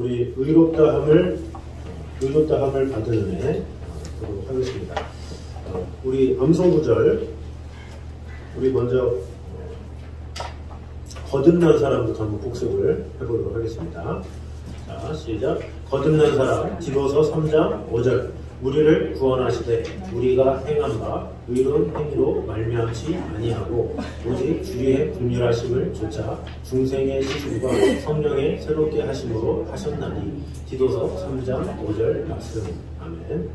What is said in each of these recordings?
우리 의롭다함을 받은 은혜 보도록 하겠습니다. 우리 암송구절, 우리 먼저 거듭난 사람부터 한번 복습을 해보도록 하겠습니다. 자, 시작. 거듭난 사람, 디도서 3장 5절. 우리를 구원하시되 우리가 행한 바 의로운 행위로 말미암지 아니하고 오직 주의 긍휼하심을 조차 중생의 시술과 성령의 새롭게 하심으로 하셨나니. 디도서 3장 5절 말씀. 아멘.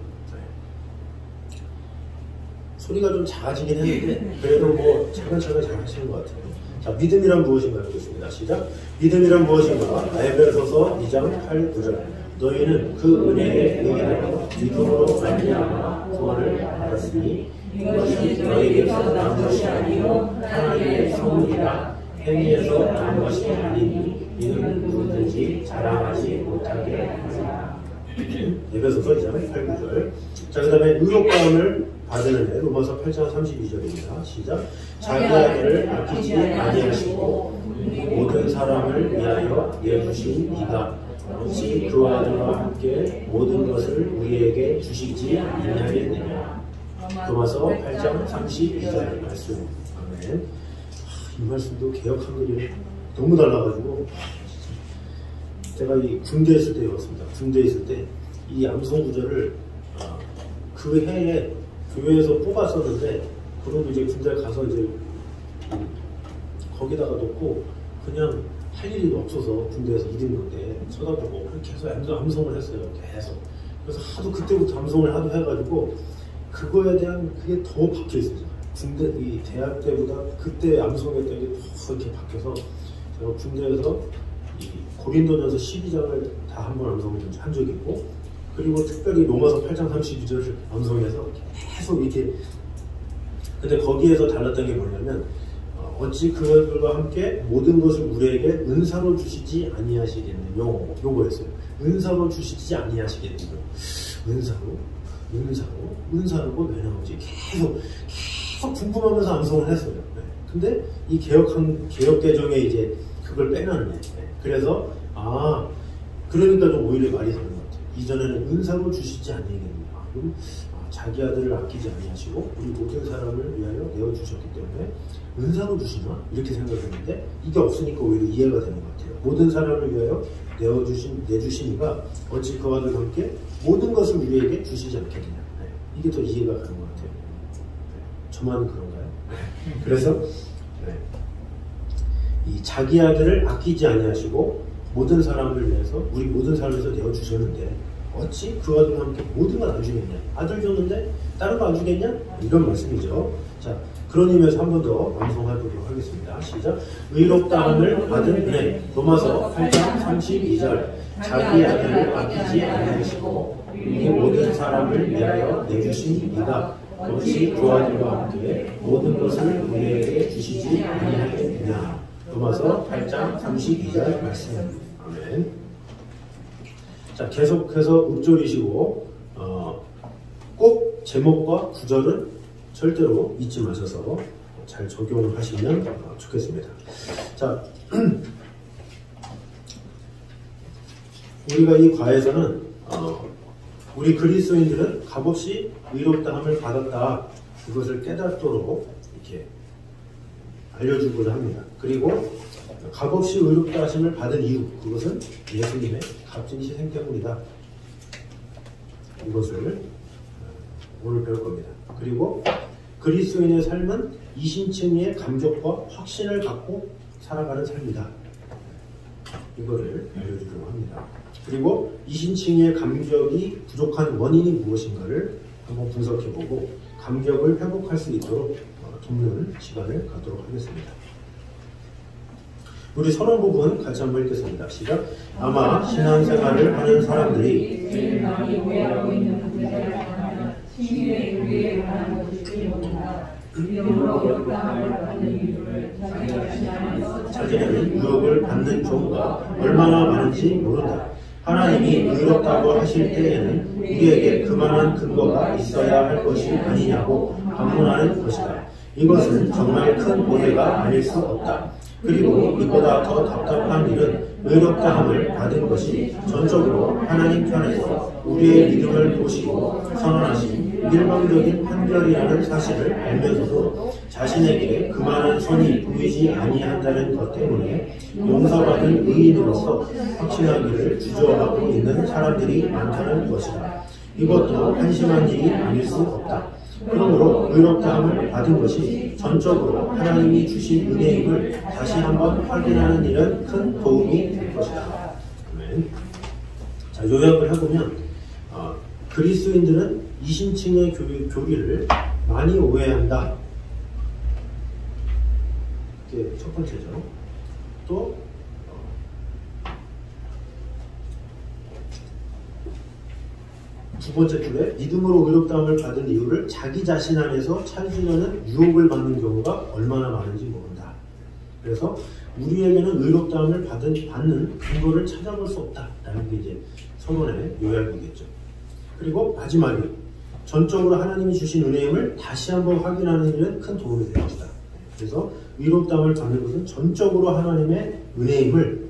소리가 좀 작아지긴 했는데 그래도 뭐 차근차근 잘 하시는 것 같아요. 자, 믿음이란 무엇인가 보겠습니다. 시작. 믿음이란 무엇인가? 에베소서 2장 8, 9절. 너희는 그 은혜에 의하여 믿음으로 말미암아 구원을 받았으니 이것이 너희에게서 난 것이 아니요 하나님의 선물이라. 행위에서 난 것이 아니니 이는 누구든지 자랑하지 못하게 하리라. 에베소서 2장 8, 9절. 자, 그 다음에 의롭다함을 받은 은혜, 로마서 8장 32절입니다. 시작. 자기 아들을 아끼지 아니하시고 모든 사람을 위하여 내주신 이가 어찌 그 아들과 함께 모든 것을 우리에게 주시지 아니하겠느냐. 로마서 8장 32절 말씀. 아멘. 이 말씀도 개역 한글이 너무 달라가지고 제가 이 군대에 있을 때 외웠습니다. 군대에 있을 때 이 암송 구절을 그 해에 교회에서 뽑았었는데, 그러고 이제 군대 가서 이제 거기다가 놓고 그냥 할 일이 없어서 군대에서 2등병 때 쳐다보고 계속 암송을 했어요. 계속. 그래서 하도 그때부터 암송을 하도 해가지고 그거에 대한 그게 더 박혀있어요. 군대, 이 대학 때보다 그때 암송했던 게 더 이렇게 박혀서 제가 군대에서 이 고린도전서 12장을 다 한 번 암송을 한 적이 있고, 그리고 특별히 로마서 8장 32절을 암송해서 계속 이렇게. 근데 거기에서 달랐던 게 뭐냐면 어찌 그들과 함께 모든 것을 우리에게 은사로 주시지 아니하시겠느냐. 요거였어요. 은사로 주시지 아니하시겠느냐. 은사로가 왜 나오지? 계속 궁금하면서 암송을 했어요. 네. 근데 이 개혁개정에 이제 그걸 빼놨네. 네. 그래서 그러니까 좀 오히려 말이 다른 것 같아요. 이전에는 은사로 주시지 아니하겠느냐. 자기 아들을 아끼지 아니하시고 우리 모든 사람을 위하여 내어주셨기 때문에 은사로 주시나? 이렇게 생각했는데 이게 없으니까 오히려 이해가 되는 것 같아요. 모든 사람을 위하여 내주신 이가 어찌 그와 함께 모든 것을 우리에게 주시지 않겠느냐. 네. 이게 더 이해가 가는 것 같아요. 네. 저만 그런가요? 네. 그래서 이 자기 아들을 아끼지 아니하시고 모든 사람을 위해서 우리 모든 사람을 위해서 내어주셨는데 어찌 그 아들과 함께 모든 걸 안 주겠냐? 아들 줬는데 다른 거 안 주겠냐? 이런 말씀이죠. 자, 그런 의미에서 한 번 더 암송해보도록 하겠습니다. 시작. 의롭다함을 받은 은혜. 로마서 8장 32절. 자기 아들을 아끼지 아니하시고 우리 모든 사람을 위하여 내주신 이가 어찌 그 아들과 함께 모든 것을 우리에게 주시지 아니하겠느냐. 로마서 8장 32절 말씀. 아멘. 자, 계속해서 읊조리시고 꼭 제목과 구절은 절대로 잊지 마셔서 잘 적용을 하시면 좋겠습니다. 자, 우리가 이 과에서는 우리 그리스도인들은 값없이 의롭다함을 받았다, 그것을 깨닫도록 이렇게 알려주고자 합니다. 그리고 값없이 의롭다 하심을 받은 이유, 그것은 예수님의 값진 희생 때문이다. 이것을 오늘 배울 겁니다. 그리고 그리스도인의 삶은 이심층의 감격과 확신을 갖고 살아가는 삶이다. 이거를 알려주려고 합니다. 그리고 이심층의 감격이 부족한 원인이 무엇인가를 한번 분석해보고 감격을 회복할 수 있도록 돕는 시간을 갖도록 하겠습니다. 우리 서론 부분 같이 한번 읽겠습니다. 시작. 아마 신앙생활을 하는 사람들이 제일 많이 오해하고 있는 문제를 하면 신인의 교리에 관한 것이지 못한다. 믿음으로 의롭다함을 받는 이유를 자기는 유혹을 받는 경우가 얼마나 많은지 모른다. 하나님이 의롭다고 하실 때에는 우리에게 그만한 근거가 있어야 할 것이 아니냐고 반문하는 것이다. 이것은 정말 큰 고뇌가 아닐 수 없다. 그리고 이보다 더 답답한 일은 의롭다함을 받은 것이 전적으로 하나님 편에서 우리의 믿음을 보시고 선언하신 일방적인 판결이라는 사실을 알면서도 자신에게 그만한 선이 보이지 아니한다는 것 때문에 용서받은 의인으로서 확신하기를 주저하고 있는 사람들이 많다는 것이다. 이것도 한심한 일이 아닐 수 없다. 그러므로 의롭다함을 받은 것이 전적으로 하나님이 주신 은혜임을 다시 한번 확인하는 일은 큰 도움이 될 것이다. 아멘. 자, 요약을 해보면 그리스도인들은 이신칭의 교리를 많이 오해한다. 이게 첫 번째죠. 또 두 번째 줄에 믿음으로 의롭다함을 받은 이유를 자기 자신 안에서 찾으려는 유혹을 받는 경우가 얼마나 많은지 모른다. 그래서 우리에게는 의롭다함을 받는 근거를 찾아볼 수 없다라는 게 이제 선언의 요약이겠죠. 그리고 마지막에 전적으로 하나님이 주신 은혜임을 다시 한번 확인하는 일은 큰 도움이 될 것이다. 그래서 의롭다함을 받는 것은 전적으로 하나님의 은혜임을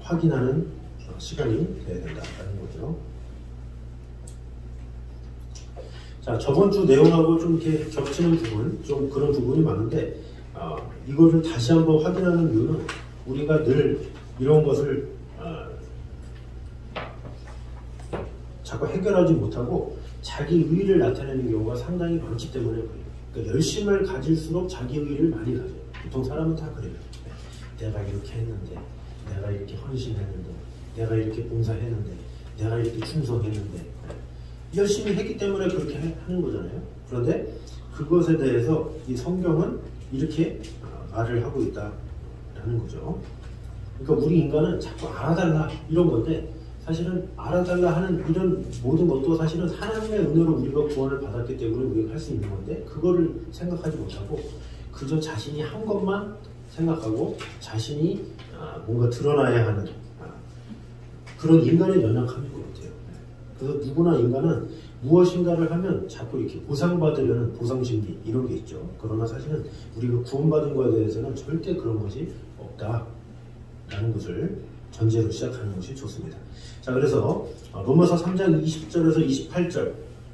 확인하는 시간이 되어야 된다는 거죠. 자, 저번 주 내용하고 좀 이렇게 겹치는 부분, 좀 그런 부분이 많은데, 이거를 다시 한번 확인하는 이유는 우리가 늘 이런 것을 자꾸 해결하지 못하고 자기 의의를 나타내는 경우가 상당히 많기 때문에 그래요. 그러니까 열심을 가질수록 자기 의의를 많이 가져요. 보통 사람은 다 그래요. 내가 이렇게 했는데, 내가 이렇게 헌신했는데, 내가 이렇게 봉사했는데, 내가 이렇게 충성했는데, 열심히 했기 때문에 그렇게 하는 거잖아요. 그런데 그것에 대해서 이 성경은 이렇게 말을 하고 있다라는 거죠. 그러니까 우리 인간은 자꾸 알아달라 이런 건데, 사실은 알아달라 하는 이런 모든 것도 사실은 하나님의 은혜로 우리가 구원을 받았기 때문에 우리가 할 수 있는 건데, 그거를 생각하지 못하고 그저 자신이 한 것만 생각하고 자신이 뭔가 드러나야 하는 그런 인간의 연약함인 것 같아요. 그래서 누구나 인간은 무엇인가를 하면 자꾸 이렇게 보상받으려는 보상심리 이런 게 있죠. 그러나 사실은 우리가 구원받은 것에 대해서는 절대 그런 것이 없다라는 것을 전제로 시작하는 것이 좋습니다. 자, 그래서 로마서 3장 20절에서 28절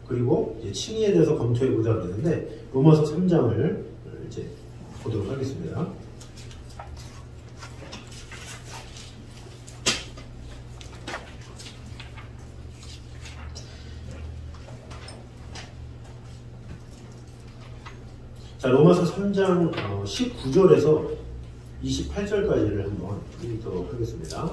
그리고 이제 칭의에 대해서 검토해 보자 그랬는데, 로마서 3장을 이제 보도록 하겠습니다. 자, 로마서 3장 19절에서 28절까지를 한번 읽도록 하겠습니다.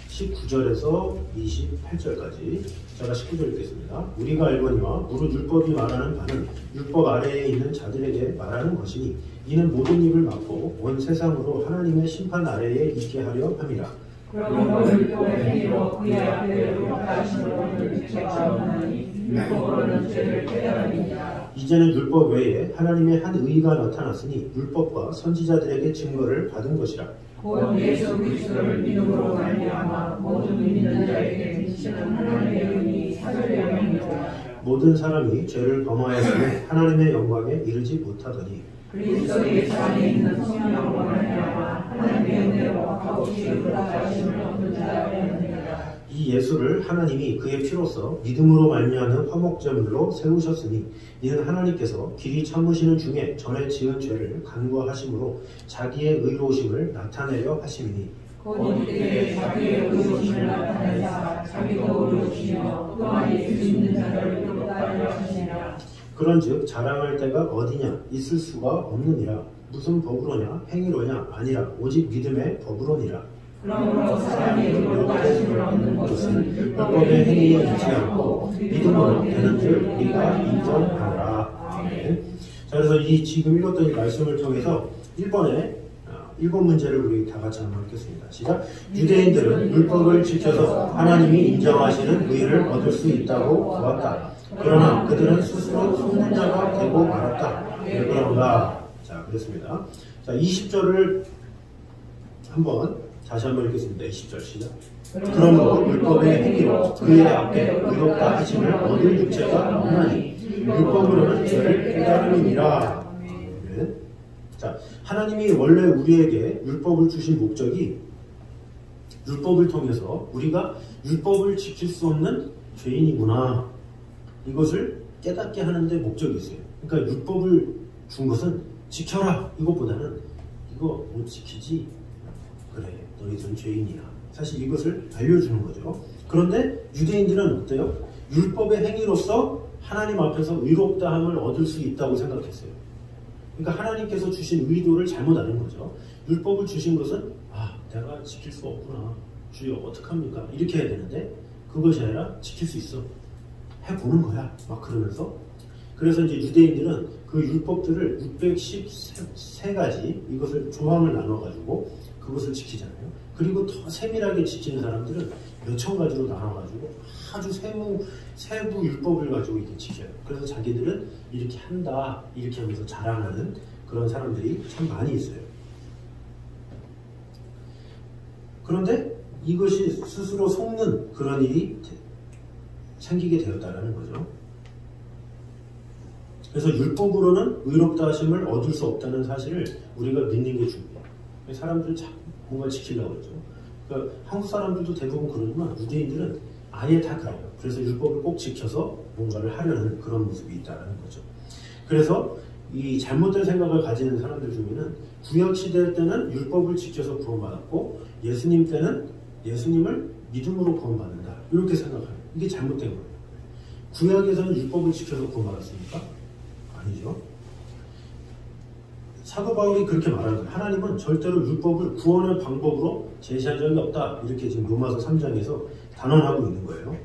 19절에서 28절까지 제가 19절 읽겠습니다. 우리가 알거니와 무릇 율법이 말하는 바는 율법 아래에 있는 자들에게 말하는 것이니 이는 모든 입을 막고 온 세상으로 하나님의 심판 아래에 있게 하려 함이라. 그러므로 율법의 행위로 그의 앞에 의롭다하심으로 빛과 없나니 율법으로는 죄를 깨달음이니라. 이제는 율법 외에 하나님의 한 의가 나타났으니 율법과 선지자들에게 증거를 받은 것이라. 곧 예수 그리스도를 믿음으로 말미암아 모든 믿는 자에게 미치는 하나님의 은이 사절되었느니라. 모든 사람이 죄를 범하였으면 하나님의 영광에 이르지 못하더니 그리스도의 안에 있는 성령으로 말미암아 하나님의 은혜로 값없이 의롭다하심을 얻는 자가 되었느니라. 이 예수를 하나님이 그의 피로써 믿음으로 말미암는 화목제물로 세우셨으니 이는 하나님께서 길이 참으시는 중에 전에 지은 죄를 간구하심으로 자기의 의로우심을 나타내려 하심이니 곧 이때 자기의 의로우심을 나타내사 자기도 의로우시며 또한 예수 믿는 자를 의롭다하려 하시니라. 그런즉 자랑할 데가 어디냐 있을 수가 없느니라. 무슨 법으로냐 행위로냐 아니라 오직 믿음의 법으로니라. 그러므로 사람이 의롭다하심을 얻는 것은 율법의 행위에 있지 않고 믿음으로 되는 줄 우리가 인정하노라. 아멘. 자, 그래서 이 지금 읽었던 이 말씀을 통해서 1번 문제를 우리 다 같이 한번 읽겠습니다. 시작. 유대인들은 율법을 지켜서 하나님이 인정하시는 의를 얻을 수 있다고 보았다. 그러나 그들은 스스로 속는 자가 되고 말았다. 왜 그런가? 자, 그렇습니다. 자, 20절을 다시 한번 읽겠습니다. 20절 시작. 그러므로 율법의 행위로 그의 앞에 의롭다 하심을 얻을 육체가 없나니 율법으로는 죄를 깨달음이니라. 네. 자, 하나님이 원래 우리에게 율법을 주신 목적이 율법을 통해서 우리가 율법을 지킬 수 없는 죄인이구나, 이것을 깨닫게 하는데 목적이 있어요. 그러니까 율법을 준 것은 지켜라 이것보다는 이거 못 지키지, 그래 너희들은 죄인이야, 사실 이것을 알려주는 거죠. 그런데 유대인들은 어때요? 율법의 행위로서 하나님 앞에서 의롭다함을 얻을 수 있다고 생각했어요. 그러니까 하나님께서 주신 의도를 잘못 아는 거죠. 율법을 주신 것은 내가 지킬 수 없구나, 주여 어떡합니까, 이렇게 해야 되는데 그것이 아니라 지킬 수 있어, 해보는 거야 막 그러면서. 그래서 이제 유대인들은 그 율법들을 613가지 이것을 조항을 나눠가지고 그것을 지키잖아요. 그리고 더 세밀하게 지키는 사람들은 몇천 가지로 나눠가지고 아주 세부 율법을 가지고 이렇게 지켜요. 그래서 자기들은 이렇게 한다 이렇게 하면서 자랑하는 그런 사람들이 참 많이 있어요. 그런데 이것이 스스로 속는 그런 일이 생기게 되었다는 거죠. 그래서 율법으로는 의롭다 하심을 얻을 수 없다는 사실을 우리가 믿는 게 중요해요. 사람들은 참 뭔가 지키려고 그러죠. 그러니까 한국 사람들도 대부분 그러지만 유대인들은 아예 다 그래요. 그래서 율법을 꼭 지켜서 뭔가를 하려는 그런 모습이 있다는 거죠. 그래서 이 잘못된 생각을 가지는 사람들 중에는 구약시대 때는 율법을 지켜서 구원받았고 예수님 때는 예수님을 믿음으로 구원받는다, 이렇게 생각해요. 이게 잘못된 거예요. 구약에서는 율법을 지켜서 구원받았습니까? 아니죠. 사도 바울이 그렇게 말하는 거예요. 하나님은 절대로 율법을 구원의 방법으로 제시한 적이 없다, 이렇게 지금 로마서 3장에서 단언하고 있는 거예요.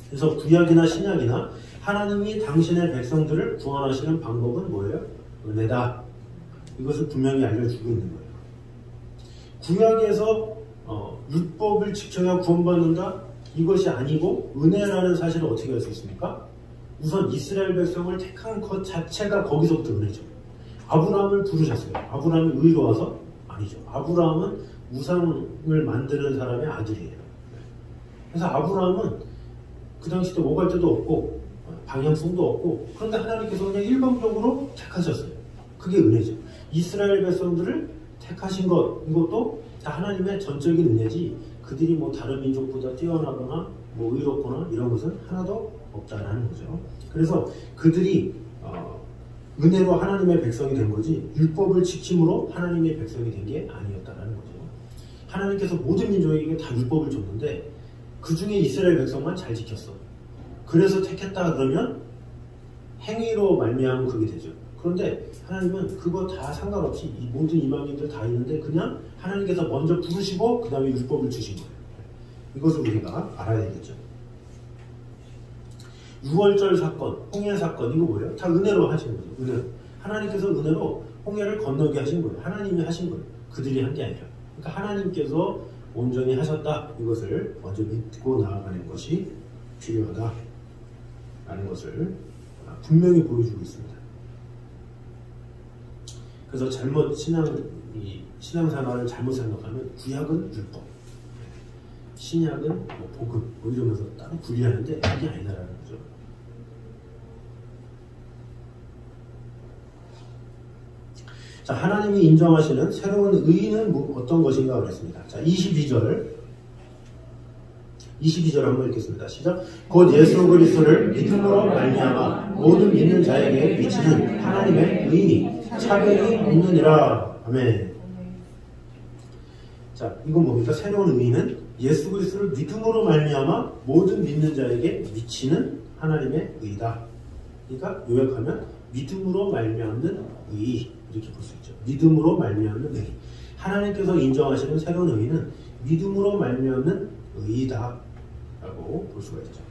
그래서 구약이나 신약이나 하나님이 당신의 백성들을 구원하시는 방법은 뭐예요? 은혜다, 이것을 분명히 알려주고 있는 거예요. 구약에서 율법을 지켜야 구원받는다, 이것이 아니고 은혜라는 사실을 어떻게 알 수 있습니까? 우선 이스라엘 백성을 택한 것 자체가 거기서부터 은혜죠. 아브라함을 부르셨어요. 아브라함이 의로워서? 아니죠. 아브라함은 우상을 만드는 사람의 아들이에요. 그래서 아브라함은 그 당시 때 오갈 데도 없고 방향성도 없고, 그런데 하나님께서 그냥 일방적으로 택하셨어요. 그게 은혜죠. 이스라엘 백성들을 택하신 것, 이것도 다 하나님의 전적인 은혜지, 그들이 뭐 다른 민족보다 뛰어나거나 뭐 의롭거나 이런 것은 하나도 없다라는 거죠. 그래서 그들이 은혜로 하나님의 백성이 된 거지 율법을 지킴으로 하나님의 백성이 된 게 아니었다라는 거죠. 하나님께서 모든 민족에게 다 율법을 줬는데 그 중에 이스라엘 백성만 잘 지켰어. 그래서 택했다 그러면 행위로 말미암은 그게 되죠. 그런데 하나님은 그거 다 상관없이 이 모든 이방인들 다 있는데 그냥 하나님께서 먼저 부르시고 그 다음에 율법을 주신 거예요. 이것을 우리가 알아야 되겠죠. 6월절 사건, 홍해 사건, 이거 뭐예요? 다 은혜로 하신 거죠. 은혜로. 하나님께서 은혜로 홍해를 건너게 하신 거예요. 하나님이 하신 거예요. 그들이 한 게 아니라. 그러니까 하나님께서 온전히 하셨다, 이것을 먼저 믿고 나아가는 것이 필요하다 라는 것을 분명히 보여주고 있습니다. 그래서 잘못 신앙생활을 잘못 생각하면 구약은 율법, 신약은 뭐 복음, 뭐 이러면서 따로 분리하는데 그게 아니다라는 거죠. 자, 하나님이 인정하시는 새로운 의의는 어떤 것인가 그랬습니다. 자, 22절 한번 읽겠습니다. 시작. 곧 예수 그리스도를 믿음으로 말미암아 모든 믿는 자에게 미치는 하나님의 의인이 차별이 없느니라. 아멘. 자, 이건 뭡니까? 새로운 의인은 예수 그리스도를 믿음으로 말미암아 모든 믿는 자에게 미치는 하나님의 의다. 그러니까 요약하면 믿음으로 말미암는 의, 이렇게 볼 수 있죠. 믿음으로 말미암는 의. 하나님께서 인정하시는 새로운 의는 믿음으로 말미암는 의다 라고 볼 수가 있죠.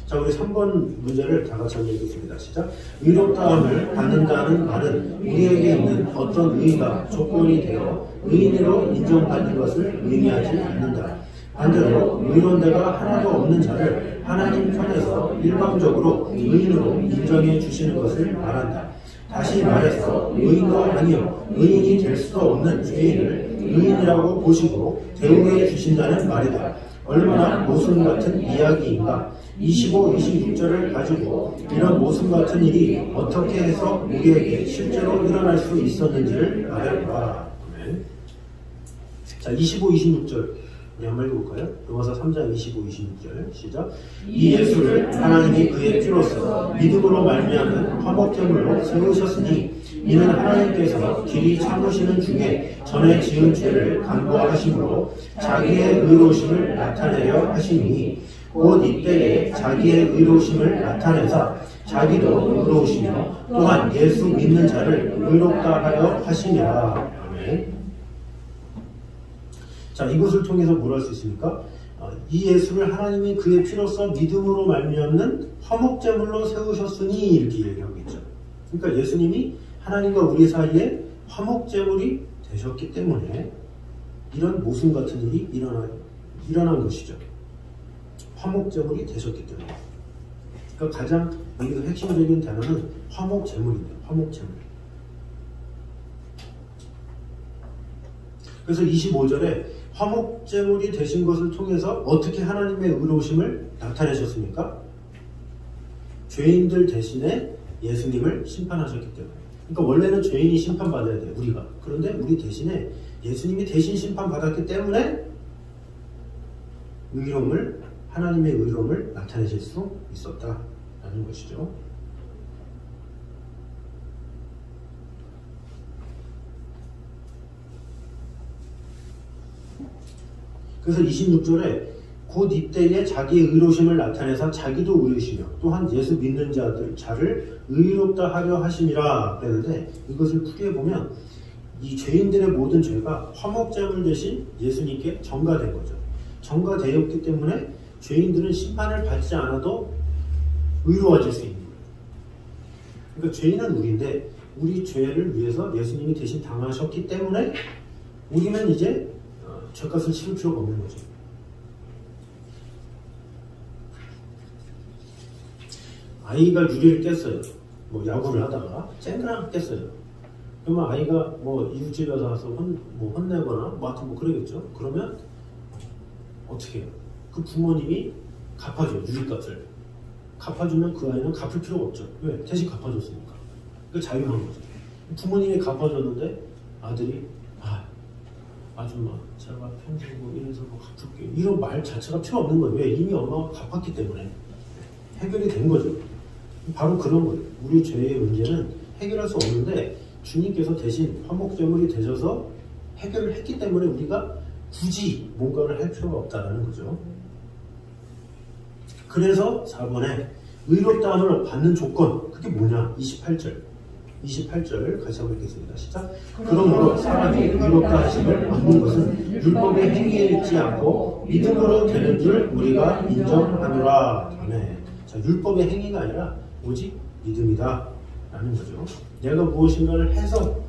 자, 우리 3번 문제를 다 같이 한번 읽겠습니다. 시작. 의롭다함을 받는다는 말은 우리에게 있는 어떤 의의가 조건이 되어 의인으로 인정받는 것을 의미하지 않는다. 반대로 의론대가 하나도 없는 자를 하나님 편에서 일방적으로 의인으로 인정해 주시는 것을 말한다. 다시 말해서 의인도 아니요 의인이 될 수도 없는 죄인을 의인이라고 보시고 대우해 주신다는 말이다. 얼마나 모순 같은 이야기인가. 25, 26절을 가지고 이런 모순 같은 일이 어떻게 해서 우리에게 실제로 일어날 수 있었는지를 말해보라. 자, 25, 26절 우리 한번 읽어볼까요? 로마서 3장 25, 26절 시작. 이 예수를 하나님이 그의 피로써 믿음으로 말미암은 화목제물로 세우셨으니 이는 하나님께서 길이 참으시는 중에 전에 지은 죄를 간구하심으로 자기의 의로우심을 나타내려 하시니 곧 이때에 자기의 의로우심을 나타내사 자기도 의로우시며 또한 예수 믿는 자를 의롭다 하려 하시니라. 아멘. 자, 이것을 통해서 뭘 할 수 있습니까? 이 예수를 하나님이 그의 피로써 믿음으로 말미암는 화목제물로 세우셨으니 이렇게 얘기하고 있죠. 그러니까 예수님이 하나님과 우리 사이에 화목제물이 되셨기 때문에 이런 모순 같은 일이 일어난 것이죠. 화목제물이 되셨기 때문에. 그러니까 가장 여기서 핵심적인 단어는 화목제물입니다. 화목제물. 그래서 25절에 화목제물이 되신 것을 통해서 어떻게 하나님의 의로우심을 나타내셨습니까? 죄인들 대신에 예수님을 심판하셨기 때문에. 그러니까 원래는 죄인이 심판받아야 돼요. 우리가. 그런데 우리 대신에 예수님이 대신 심판받았기 때문에 하나님의 의로움을 나타내실 수 있었다라는 것이죠. 그래서 26절에 곧 이때에 자기의 의로우심을 나타내사 자기도 의로우시며 또한 예수 믿는 자를 의롭다 하려 하심이라 그랬는데, 이것을 풀이해 보면 이 죄인들의 모든 죄가 화목제물 대신 예수님께 전가된 거죠. 전가되었기 때문에 죄인들은 심판을 받지 않아도 의로워질 수 있는 거예요. 그러니까 죄인은 우리인데 우리 죄를 위해서 예수님이 대신 당하셨기 때문에 우리는 이제 죄값을 치를 필요가 없는 거죠. 아이가 유리를 깼어요. 뭐 야구를 하다가 쨍그랑 깼어요. 그러면 아이가 뭐 이웃집에 가서 혼내거나 뭐 하여튼 뭐 그러겠죠. 그러면 어떻게 해요? 그 부모님이 갚아줘요. 유리값을 갚아주면 그 아이는 갚을 필요가 없죠. 왜? 대신 갚아줬으니까. 그 자유한 거죠. 부모님이 갚아줬는데 아들이 아줌마 제가 평생 뭐 이래서 뭐 갚을게요, 이런 말 자체가 필요 없는 거예요. 왜? 이미 엄마가 갚았기 때문에 해결이 된 거죠. 바로 그런 거예요. 우리 죄의 문제는 해결할 수 없는데 주님께서 대신 화목제물이 되셔서 해결을 했기 때문에 우리가 굳이 뭔가를 할 필요가 없다는 거죠. 그래서 4번에 의롭다함을 받는 조건, 그게 뭐냐? 28절 같이 한번 읽겠습니다. 시작. 그러므로 사람이 의롭다 하심을 얻는 것은 율법의 행위에 있지 않고 믿음으로 되는 줄 우리가 인정하노라. 아멘. 자, 율법의 행위가 아니라 오직 믿음이다 라는 거죠. 내가 무엇인가를 해서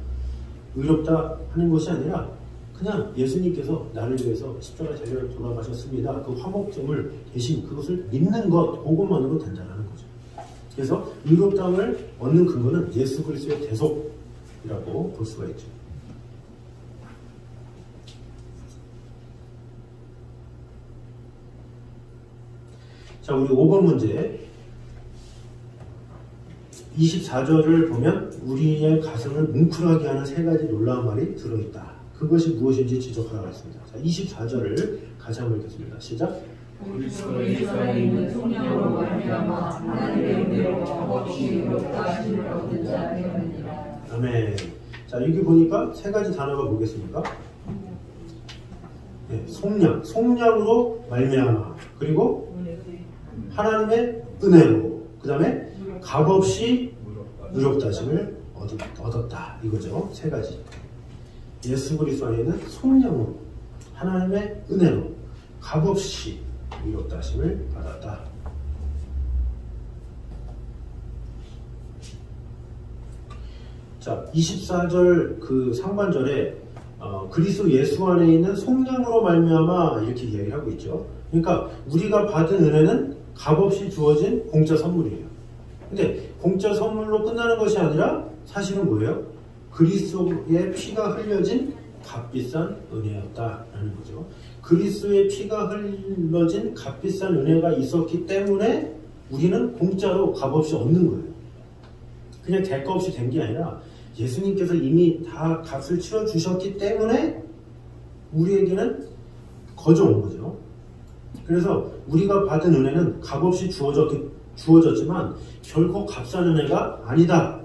의롭다 하는 것이 아니라 그냥 예수님께서 나를 위해서 십자가 달려 돌아가셨습니다. 그 화목제물 대신 그것을 믿는 것, 그것만으로 된다는 거죠. 그래서 의롭다함을 얻는 근거는 예수 그리스도의 대속이라고 볼 수가 있죠. 자, 우리 5번 문제 24절을 보면 우리의 가슴을 뭉클하게 하는 세 가지 놀라운 말이 들어있다. 그것이 무엇인지 지적하라고 했습니다. 자, 24절을 같이 한번 읽겠습니다. 시작. 그리스도 예수 안에 있는 성령으로 말미암아 하나님의 은혜로 값없이 의롭다 하심을 얻은 자 되었느니라. 아멘. 자, 여기 보니까 세 가지 단어가 뭐겠습니까? 네, 속량으로 말미암아, 그리고 하나님의 은혜로, 그 다음에 값없이 의롭다 하심을 얻었다, 이거죠. 세 가지. 예수 그리스도 안에 있는 속량으로, 하나님의 은혜로, 값없이 의롭다 하심을 받았다. 자, 24절 그 상반절에 그리스도 예수 안에 있는 속량으로 말미암아 이렇게 이야기를 하고 있죠. 그러니까 우리가 받은 은혜는 값없이 주어진 공짜 선물이에요. 근데 공짜 선물로 끝나는 것이 아니라 사실은 뭐예요? 그리스도의 피가 흘려진 값비싼 은혜였다라는 거죠. 그리스도의 피가 흘러진 값비싼 은혜가 있었기 때문에 우리는 공짜로 값없이 얻는 거예요. 그냥 대가 없이 된 게 아니라 예수님께서 이미 다 값을 치러주셨기 때문에 우리에게는 거저온 거죠. 그래서 우리가 받은 은혜는 값없이 주어졌지만 결코 값싼 은혜가 아니다.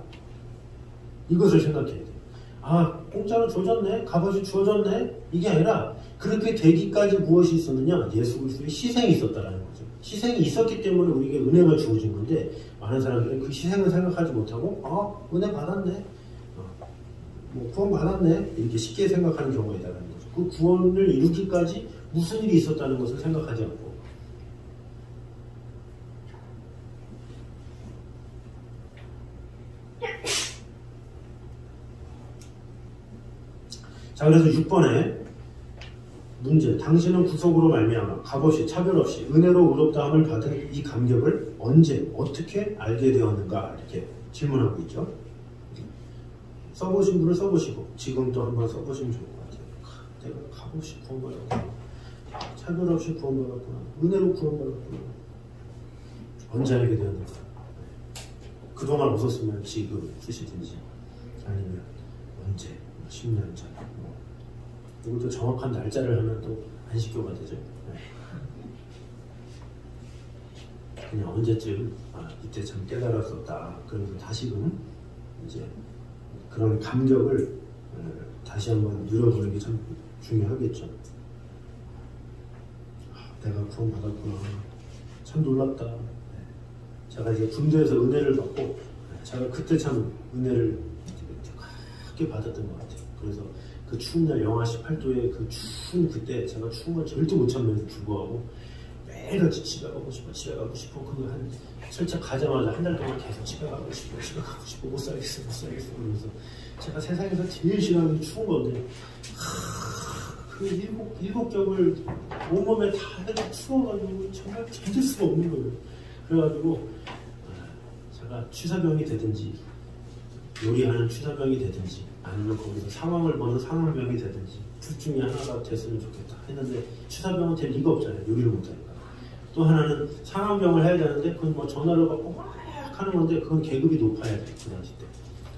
이것을 생각해야 돼요. 아, 공짜로 주어졌네, 값없이 주어졌네, 이게 아니라 그렇게 되기까지 무엇이 있었느냐? 예수 그리스도의 희생이 있었다라는 거죠. 희생이 있었기 때문에 우리에게 은혜가 주어진 건데, 많은 사람들은 그 희생을 생각하지 못하고 은혜 받았네, 뭐 구원 받았네, 이렇게 쉽게 생각하는 경우가 있다는 거죠. 그 구원을 이루기까지 무슨 일이 있었다는 것을 생각하지 않고. 자, 그래서 6번에 문제, 당신은 구속으로 말미암아 값없이 차별 없이 은혜로 의롭다함을 받은 이 감격을 언제 어떻게 알게 되었는가, 이렇게 질문하고 있죠. 써보신 분을 써보시고 지금 또 한번 써보시면 좋을 것 같아요. 내가 값없이 구원받았구나, 차별 없이 구원받았구나, 은혜로 구원받았구나, 언제 알게 되었는가. 그동안 웃었으면 지금 쓰시든지, 아니면 언제, 10년 전, 이것도 정확한 날짜를 하면 또 안식교가 되죠. 그냥 언제쯤 이때 참 깨달았었다, 그러면서 다시금 이제 그런 감격을 다시 한번 누려보는 게 참 중요하겠죠. 내가 구원 받았구나, 참 놀랍다. 제가 이제 군대에서 은혜를 받고, 제가 그때 참 은혜를 크게 받았던 것 같아요. 그래서 그 추운 날 영하 18도에 그 추운 그때 제가 추운 걸 절대 못 참으면서 불구하고 매일같이 집에 가고 싶어 그거 한 설차 가자마자 한 달 동안 계속 집에 가고 싶어 못 살겠어 그러면서 제가 세상에서 제일 싫어하는 게 추운 건데, 그 일곱 겹을 온몸에 다 해도 추워가지고 정말 견딜 수가 없는 거예요. 그래가지고 제가 취사병이 되든지 요리하는 취사병이 되든지 아니면 거기서 상황을 보는 상황병이 되든지 둘 중에 하나가 됐으면 좋겠다 했는데, 취사병은 될 리가 없잖아요, 요리를 못하니까. 또 하나는 상황병을 해야 되는데 그건 뭐 전화를 받고 막 하는 건데 그건 계급이 높아야 돼, 그 당시 때.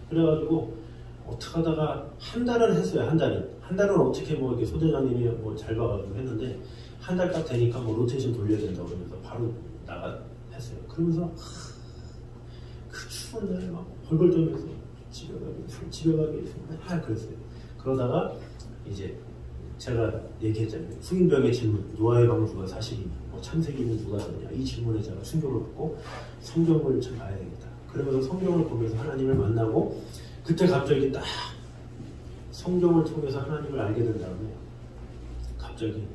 그래가지고 어떻게 하다가 한 달을 했어요. 한 달은 어떻게 뭐 이렇게 소대장님이 뭐 잘 봐가지고 했는데, 한 달 딱 되니까 뭐 로테이션 돌려야 된다고 그러면서 바로 했어요. 그러면서 그 추운 날에 막 벌벌 떨면서 집에 가기 맨날 그랬어요. 그러다가 이제 제가 얘기했잖아요. 후임병의 질문, 노아의 방주가 사실이냐, 뭐 창세기는 누가 썼냐, 이 질문에 제가 충격을 받고 성경을 좀 봐야 되겠다. 그러면서 성경을 보면서 하나님을 만나고, 그때 갑자기 딱 성경을 통해서 하나님을 알게 된 다음에 갑자기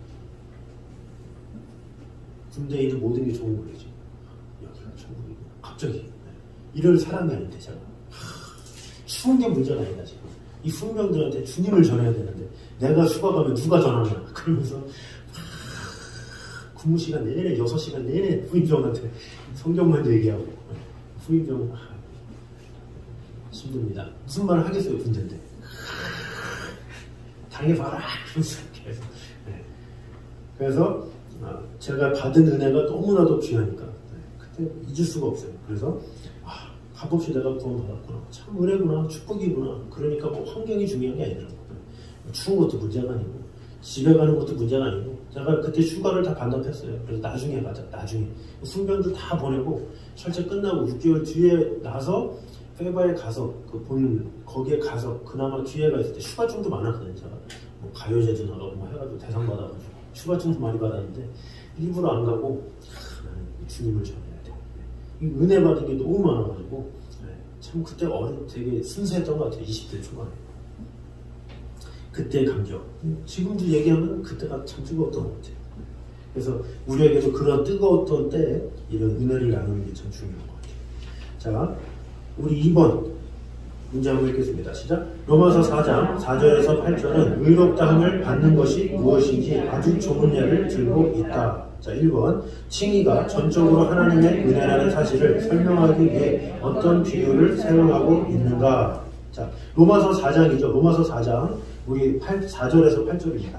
군대에 있는 모든 게 좋은 거죠. 여기가 천국이구나. 갑자기 이럴 사람이 아닌데 제가 추운 게 문제가 아니다. 지금 이 후임병들한테 주님을 전해야 되는데 내가 휴가 가면 누가 전하냐. 그러면서 근무 시간 내내 6시간 내내 후임병한테 성경만 얘기하고, 후임병은 힘듭니다. 무슨 말을 하겠어요, 군대인데. 당해봐라. 계속. 그래서 제가 받은 은혜가 너무나도 귀하니까 그때 잊을 수가 없어요. 그래서 값없이 내가 구원받았구나, 참 은혜구나, 축복이구나. 그러니까 뭐 환경이 중요한 게 아니더라고요. 추운 것도 문제가 아니고 집에 가는 것도 문제가 아니고, 제가 그때 휴가를 다 반납했어요. 그래서 나중에 가자, 나중에 훈련도 다 보내고 철제 끝나고 6개월 뒤에 나서 페바에 가서 거기에 가서 그나마 기회가 있을 때 휴가증도 많았거든요. 제가 뭐 가요제도 나가고 뭐 해가지고 대상 받아가지고 휴가증도 많이 받았는데 일부러 안 가고 나는 주님을 전해야 돼. 이 은혜 받은 게 너무 많아가지고 참 그때 되게 순수했던 것 같아요. 20대 초반에. 그때의 감격. 지금도 얘기하면 그때가 참 뜨거웠던 것 같아요. 그래서 우리에게도 그런 뜨거웠던 때에 이런 은혜를 나누는 게 참 중요한 것 같아요. 자, 우리 2번 문제 한번 읽겠습니다. 시작. 로마서 4장 4절에서 8절은 의롭다함을 받는 것이 무엇인지 아주 좋은 예를 들고 있다. 자, 1번. 칭의가 전적으로 하나님의 은혜라는 사실을 설명하기 위해 어떤 비유를 사용하고 있는가. 자, 로마서 4장이죠. 로마서 4장 우리 4절에서 8절입니다.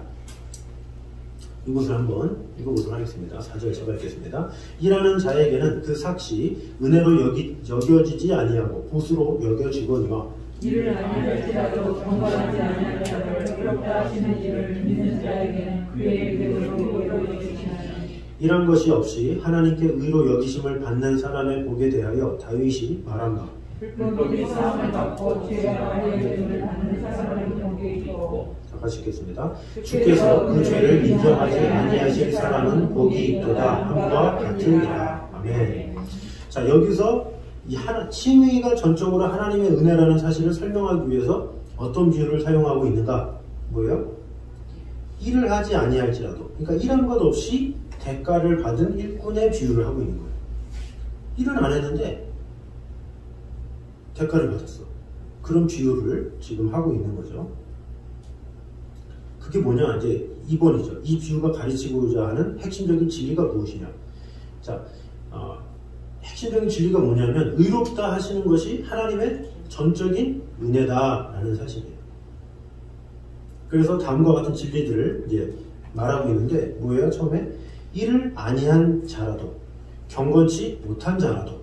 이것을 한번 읽어보도록 하겠습니다. 4절 제가 읽겠습니다. 일하는 자에게는 그 삭시 은혜로 여겨지지 아니하고 보수로 여겨지거니와 일을 아니할지라도 경건하지 아니할지라도 의롭다 하시는 일을 믿는 자에게는 그의 믿음으로 의로 여기시나니 이런 것이 없이 하나님께 의로 여기심을 받는 사람의 복에 대하여 다윗이 말한 바 불법이 사함을 받고 죄가 여김을 받는 사람의 복이 있고 같이 읽겠습니다. 주께서 그 죄를 인정하지 아니하실 사람은 복이 있도다 함과 같으니라. 아멘. 자, 여기서 이 칭의가 전적으로 하나님의 은혜라는 사실을 설명하기 위해서 어떤 비유를 사용하고 있는가? 뭐예요? 일을 하지 아니할지라도, 그러니까 일한 것 없이 대가를 받은 일꾼의 비유를 하고 있는 거예요. 일은 안 했는데 대가를 받았어. 그런 비유를 지금 하고 있는 거죠. 그게 뭐냐? 이제 2번이죠. 이 비유가 가르치고자 하는 핵심적인 진리가 무엇이냐? 자, 핵심적인 진리가 뭐냐면 의롭다 하시는 것이 하나님의 전적인 은혜다라는 사실이에요. 그래서 다음과 같은 진리들을 이제 말하고 있는데 뭐예요? 처음에 일을 아니한 자라도 경건치 못한 자라도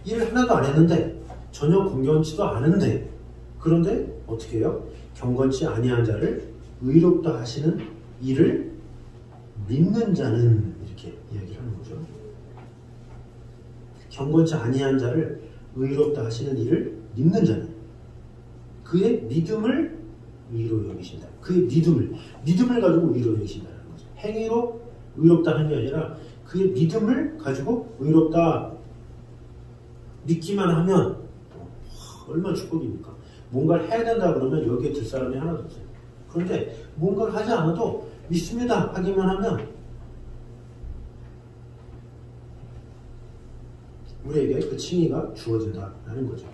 일을 하나도 안 했는데 전혀 경건치도 않은데 그런데 어떻게 해요? 경건치 아니한 자를 의롭다 하시는 일을 믿는 자는 이렇게 이야기를 하는 거죠. 경건치 아니한 자를 의롭다 하시는 일을 믿는 자는 그의 믿음을 의로 여기신다. 그의 믿음을 가지고 의로 여기신다는 거죠. 행위로 의롭다 하는 게 아니라 그의 믿음을 가지고 의롭다 믿기만 하면 얼마나 축복입니까? 뭔가를 해야 된다 그러면 여기에 들 사람이 하나도 없어요. 그런데 뭔가를 하지 않아도 믿습니다 하기만 하면 우리에게 그 칭의가 주어진다라는 거죠.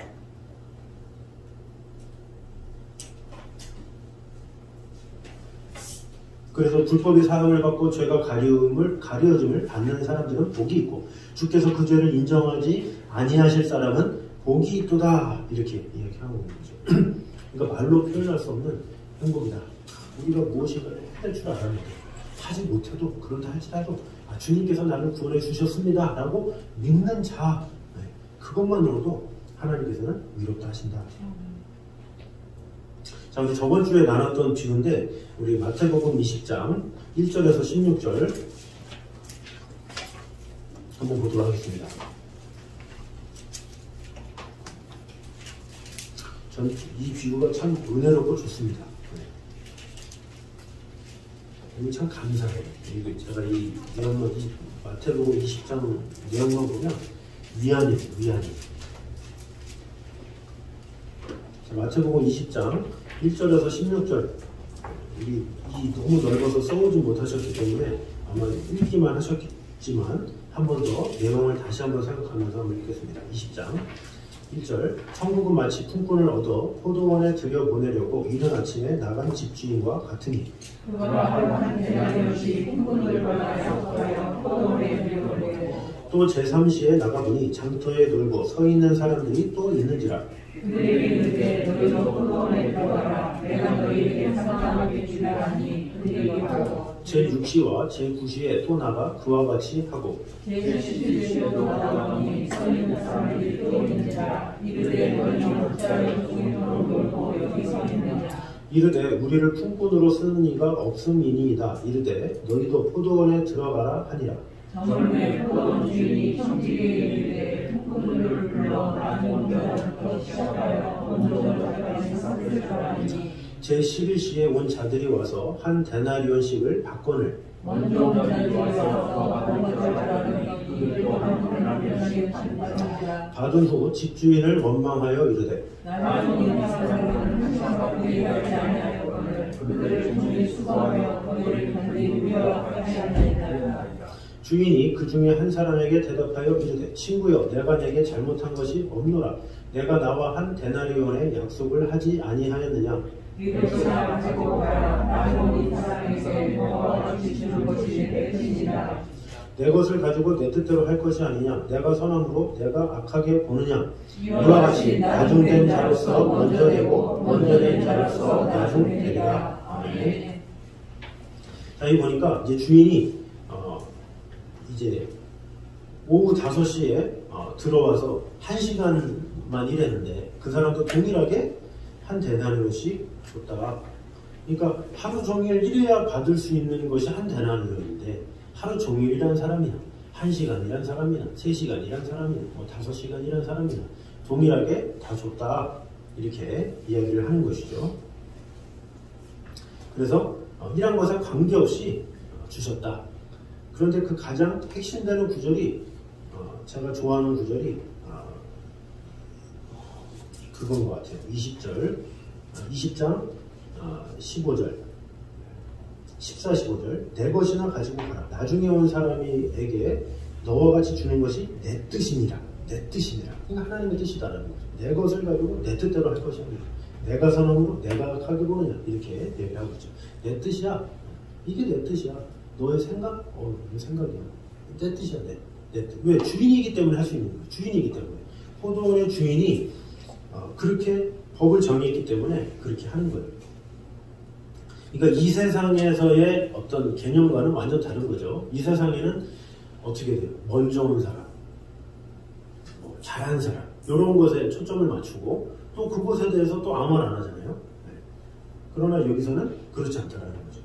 그래서 불법의 사함을 받고 죄가 가려짐을 받는 사람들은 복이 있고 주께서 그 죄를 인정하지 아니하실 사람은 복이 있도다 이렇게 이야기하고 있는 거죠. 그러니까 말로 표현할 수 없는 행복이다. 우리가 무엇인가를 해낼 줄 알았는데 하지 못해도 그런다 할지라도 주님께서 나를 구원해 주셨습니다 라고 믿는 자, 그것만으로도 하나님께서는 위롭다 하신다. 자, 우리 저번 주에 나눴던 비유인데 우리 마태복음 20장 1절에서 16절 한번 보도록 하겠습니다. 전 이 비유가 참 은혜롭고 좋습니다. 이거 참 감사해요. 이거 제가 이 내용만 마태복음 20장 내용만 보면 위안이에요. 자, 마태복음 20장 1절에서 16절 이 너무 넓어서 써오지 못하셨기 때문에 아마 읽기만 하셨지만 한 번 더 내용을 다시 한번 생각하면서 한번 읽겠습니다. 20장 1절 천국은 마치 품꾼을 얻어 포도원에 들여보내려고 이른 아침에 나간 집주인과 같으니 또 제3시에 나가보니 장터에 놀고 서 있는 사람들이 또 있는지라 그들에게 이르되 너희도 포도원에 들어가라 내가 너희에게 상담하게 주라 하니 그들이 가고 제6시와 제9시에 또 나가 그와 같이 하고 제10시에도 나가보니 서 있는 사람들이 또 있는지라 이르되 너희는 어찌하여 주인으로 놀고 여기 서 있느냐 이르되 우리를 품꾼으로 쓰는 이가 없음이니이다. 이르되 너희도 포도원에 들어가라 하니라. 전에 포도원 주인이 청지기에게 이르되 품꾼들을 불러 나는 먼저부터 시작하여 먼저까지 섞을 줄 아니 제11시에 온 자들이 와서 한 데나리온씩을 받거늘 먼저 자들이 와서 먼저라는 그들도 한 데나리온씩 받으니라 받은 후 집주인을 원망하여 이르되 나중에 이 사람들은 항상 받기 하지 아니하였거늘 그들을 종이 수고하며 그들을 반드시 위협하지 않나이다. 주인이 그 중에 한 사람에게 대답하여 이르되 친구여 내가 내게 잘못한 것이 없노라. 내가 나와 한 데나리온의 약속을 하지 아니하였느냐. 이것이나 가지고 가라. 나도 이 사람에게 너와 같이 주는 것이 내 뜻이니라. 내 것을 가지고 내 뜻대로 할 것이 아니냐. 내가 선함으로 내가 악하게 보느냐. 이와 같이 나중된 자로서 먼저 되고 먼저 된 자로서 나중되리라. 아멘. 자, 여기 보니까 이제 주인이 이제 오후 5시에 들어와서 1시간만 일했는데 그 사람도 동일하게 한 데나리온씩 줬다가, 그러니까 하루 종일 일해야 받을 수 있는 것이 한 데나리온인데 하루 종일 일한 사람이나 1시간 일한 사람이나 3시간 일한 사람이나 5시간 일한 사람이나 동일하게 다 줬다, 이렇게 이야기를 하는 것이죠. 그래서 일한 것에 관계없이 주셨다. 그런데 그 가장 핵심되는 구절이 제가 좋아하는 구절이 그건 것 같아요. 20장 15절 14, 15절 내 것이나 가지고 가라. 나중에 온 사람에게 너와 같이 주는 것이 내 뜻이니라. 내 뜻이니라. 그러니까 하나님의 뜻이다라는 거죠. 내 것을 가지고 내 뜻대로 할 것이 아니라 내가 선함으로 내가 악하게 보느냐, 이렇게 얘기하고 있죠. 내 뜻이야. 이게 내 뜻이야. 너의 생각? 내 생각이야. 내 뜻이야. 내 뜻. 왜? 주인이기 때문에 할 수 있는 거야. 주인이기 때문에. 포도원의 주인이 그렇게 법을 정했기 때문에 그렇게 하는 거예요. 그러니까 이 세상에서의 어떤 개념과는 완전 다른 거죠. 이 세상에는 어떻게 돼요? 먼저 온 사람, 잘한 사람, 이런 것에 초점을 맞추고 또 그것에 대해서 또 아무 말 안 하잖아요. 네. 그러나 여기서는 그렇지 않다라는 거죠.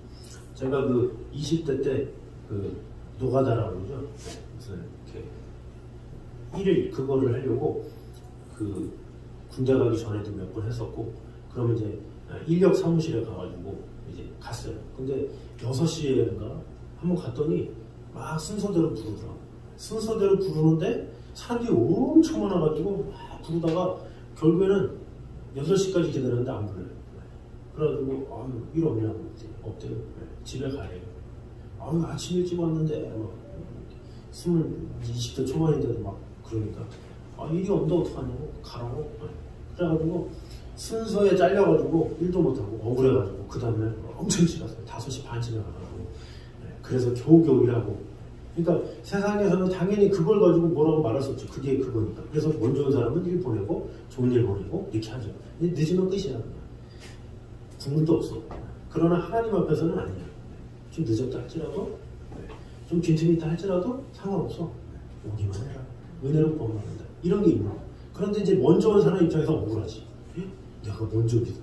제가 그 20대 때 그 노가다라고 그러죠. 그래서 이렇게 일을 그거를 하려고 그 군대 가기 전에도 몇 번 했었고, 그러면 이제 인력 사무실에 가가지고 이제 갔어요. 근데 6시에인가 한번 갔더니 막 순서대로 부르더라고. 순서대로 부르는데 사람들이 엄청 많아가지고 막 부르다가 결국에는 6시까지 기다렸는데 안 불러요. 그래가지고 일 없냐고. 없대요. 집에 가래요. 아침 일찍 왔는데 막 20대 초반인데도 막 그러니까 일이 없는데 어떡하냐고. 가라고. 그래가지고 순서에 잘려가지고 일도 못하고 억울해가지고 그 다음에 엄청 일찍 갔어요. 5시 반쯤에 가가지고. 그래서 겨우겨우 일하고. 그러니까 세상에서는 당연히 그걸 가지고 뭐라고 말할 수 없죠. 그게 그거니까. 그래서 먼저 온 사람은 일 보내고 좋은 일 보내고 이렇게 하죠. 근데 늦으면 끝이야. 국물도 없어. 그러나 하나님 앞에서는 아니야. 좀 늦었다 할지라도, 좀 빈틈이 있다 할지라도 상관없어. 오기만 해라. 은혜로 구원받는다. 이런 게 있는 거야. 그런데 이제 먼저 온 사람 입장에서 억울하지. 내가 먼저 믿었는데,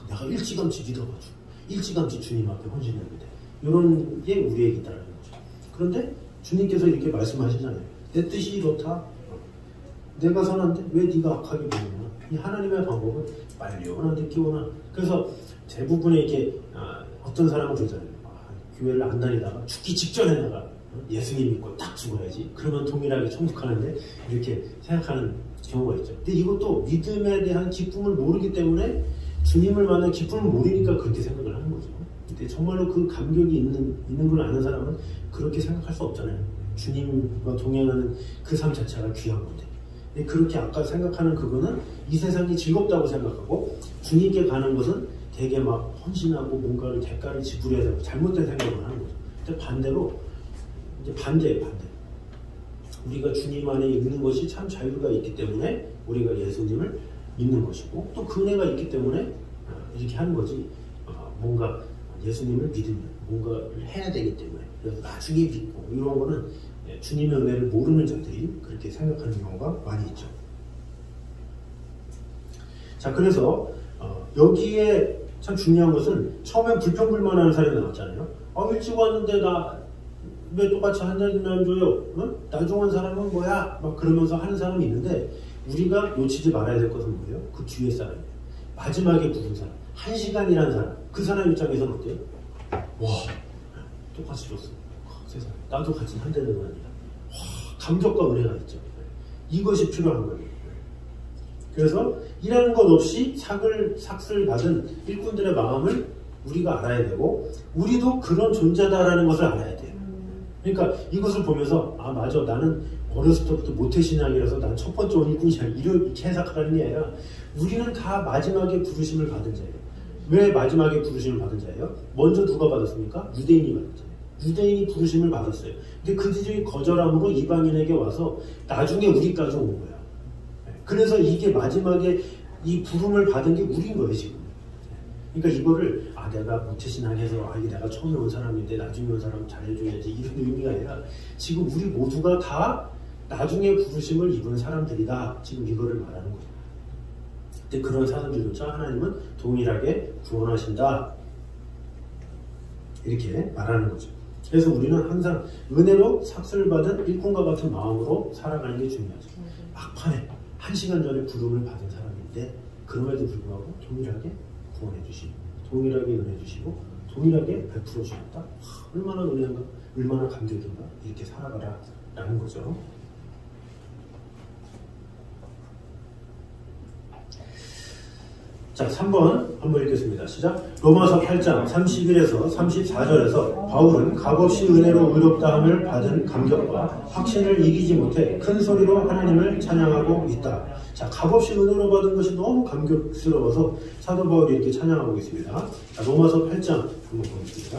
내가 일찌감치 믿어가지고 일찌감치 주님 앞에 헌신했는데, 이런 게 우리에게 있다는 거죠. 그런데 주님께서 이렇게 말씀하시잖아요. 내 뜻이 이렇다. 내가 선한데 왜 네가 악하게 보느냐. 이 하나님의 방법은 빨리 오나 늦게 오나. 그래서 대부분의 이렇게 어떤 사람은 그러잖아요. 교회를 안 다니다가 죽기 직전에다가 예수님 믿고 딱 죽어야지. 그러면 동일하게 천국하는데, 이렇게 생각하는 경우가 있죠. 근데 이것도 믿음에 대한 기쁨을 모르기 때문에, 주님을 만난 기쁨을 모르니까 그렇게 생각을 하는 거죠. 근데 정말로 그 감격이 있는 걸 아는 사람은 그렇게 생각할 수 없잖아요. 주님과 동행하는 그 삶 자체가 귀한 건데. 근데 그렇게 아까 생각하는 그거는 이 세상이 즐겁다고 생각하고, 주님께 가는 것은 되게 막 헌신하고 뭔가를 대가를 지불해야 되고 잘못된 생각을 하는 거죠. 근데 반대로 이제 반대예요. 반대. 우리가 주님 안에 있는 것이 참 자유가 있기 때문에 우리가 예수님을 믿는 것이고, 또 그 은혜가 있기 때문에 이렇게 하는 거지. 뭔가 예수님을 믿으면 뭔가를 해야 되기 때문에, 그래서 나중에 믿고 이런 거는 주님의 은혜를 모르는 자들이 그렇게 생각하는 경우가 많이 있죠. 자, 그래서 여기에 참 중요한 것은 처음엔 불평불만하는 사람이 나왔잖아요. 일찍 왔는데 나 왜 똑같이 한 잔이나 안 줘요? 나중 온 사람은 뭐야? 막 그러면서 하는 사람이 있는데, 우리가 놓치지 말아야 될 것은 뭐예요? 그 뒤에 사람이에요. 마지막에 부른 사람, 1시간이라는 사람. 그 사람 입장에서는 어때요? 와, 똑같이 줬어. 세상에. 나도 같은 한 대는 아니라. 와, 감격과 은혜가 있죠. 이것이 필요한 거예요. 그래서 일하는 것 없이 삭슬 받은 일꾼들의 마음을 우리가 알아야 되고, 우리도 그런 존재다라는 것을 알아야 돼요. 그러니까 이것을 보면서 맞아, 나는 어렸을 때부터 모태신앙이라서 난 첫 번째 온 일꾼이야, 이렇게 해석하라는 게 아니라, 우리는 다 마지막에 부르심을 받은 자예요. 왜 마지막에 부르심을 받은 자예요? 먼저 누가 받았습니까? 유대인이 받은 자예요. 유대인이 부르심을 받았어요. 근데 그들이 거절함으로 이방인에게 와서 나중에 우리까지 온 거야. 그래서 이게 마지막에 이 부름을 받은 게 우리인 거예요, 지금. 그러니까 이거를 내가 무태신앙해서 이게 내가 처음에 온 사람인데 나중에 온 사람 잘해줘야지 이런 의미가 아니라 지금 우리 모두가 다 나중에 부르심을 입은 사람들이다. 지금 이거를 말하는 거예요. 근데 그런 사람들조차 하나님은 동일하게 구원하신다. 이렇게 말하는 거죠. 그래서 우리는 항상 은혜로 삭슬 받은 일꾼과 같은 마음으로 살아가는 게 중요하죠. 막판에 1시간 전에 부름을 받은 사람인데 그럼에도 불구하고 동일하게 구원해 주시고 동일하게 은혜 주시고 동일하게 베풀어 주셨다. 얼마나 은혜인가, 얼마나 감격인가. 이렇게 살아가라 라는 거죠. 자, 3번 한번 읽겠습니다. 시작. 로마서 8장 31에서 34절에서 바울은 값없이 은혜로 의롭다함을 받은 감격과 확신을 이기지 못해 큰 소리로 하나님을 찬양하고 있다. 자, 값없이 은혜로 받은 것이 너무 감격스러워서 사도 바울이 이렇게 찬양하고 있습니다. 자, 로마서 8장 한번 보겠습니다.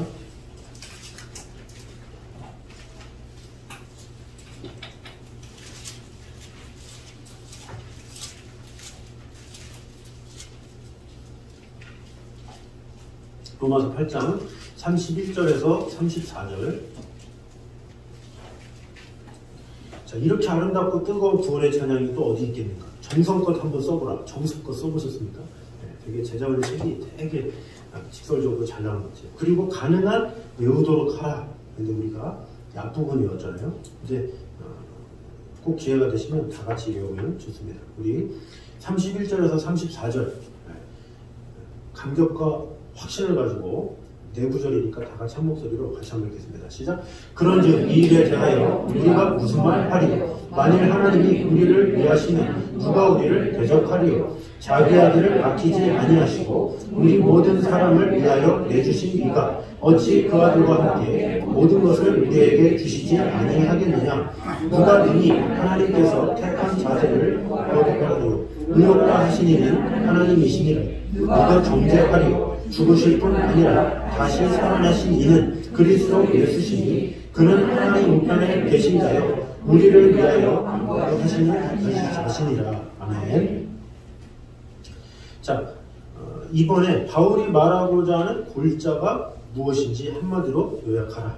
로마서 8장 31절에서 34절. 자, 이렇게 아름답고 뜨거운 구원의 찬양이 또 어디 있겠는가? 정성껏 한번 써보라. 정성껏 써보셨습니까? 네, 되게 제자원의 책이 되게 직설적으로 잘 나온 것 같아요. 그리고 가능한 외우도록 하라. 근데 우리가 이 앞부분 외웠잖아요. 이제 꼭 기회가 되시면 다 같이 외우면 좋습니다. 우리 31절에서 34절 감격과 확신을 가지고 내부절이니까 다 같이 한 목소리로 같이 한번 읽겠습니다. 시작. 그런즉 이 일에 대하여 우리가 무슨 말 하리요? 만일 하나님이 우리를 위하시면 누가 우리를 대적하리요? 자기 아들을 아끼지 아니하시고 우리 모든 사람을 위하여 내주신 이가 어찌 그 아들과 함께 모든 것을 우리에게 주시지 아니하겠느냐? 누가 능히 하나님께서 택한 자들을 거듭하리요? 의롭다 하신 이는 하나님이시니라. 누가 정죄하리요? 죽으실 뿐 아니라 다시 살아나신 이는 그리스도 예수시니 그는 하나님 우편에 계신 자요 우리를 위하여 하시는 자신이라. 아멘. 자, 이번에 바울이 말하고자 하는 골자가 무엇인지 한마디로 요약하라.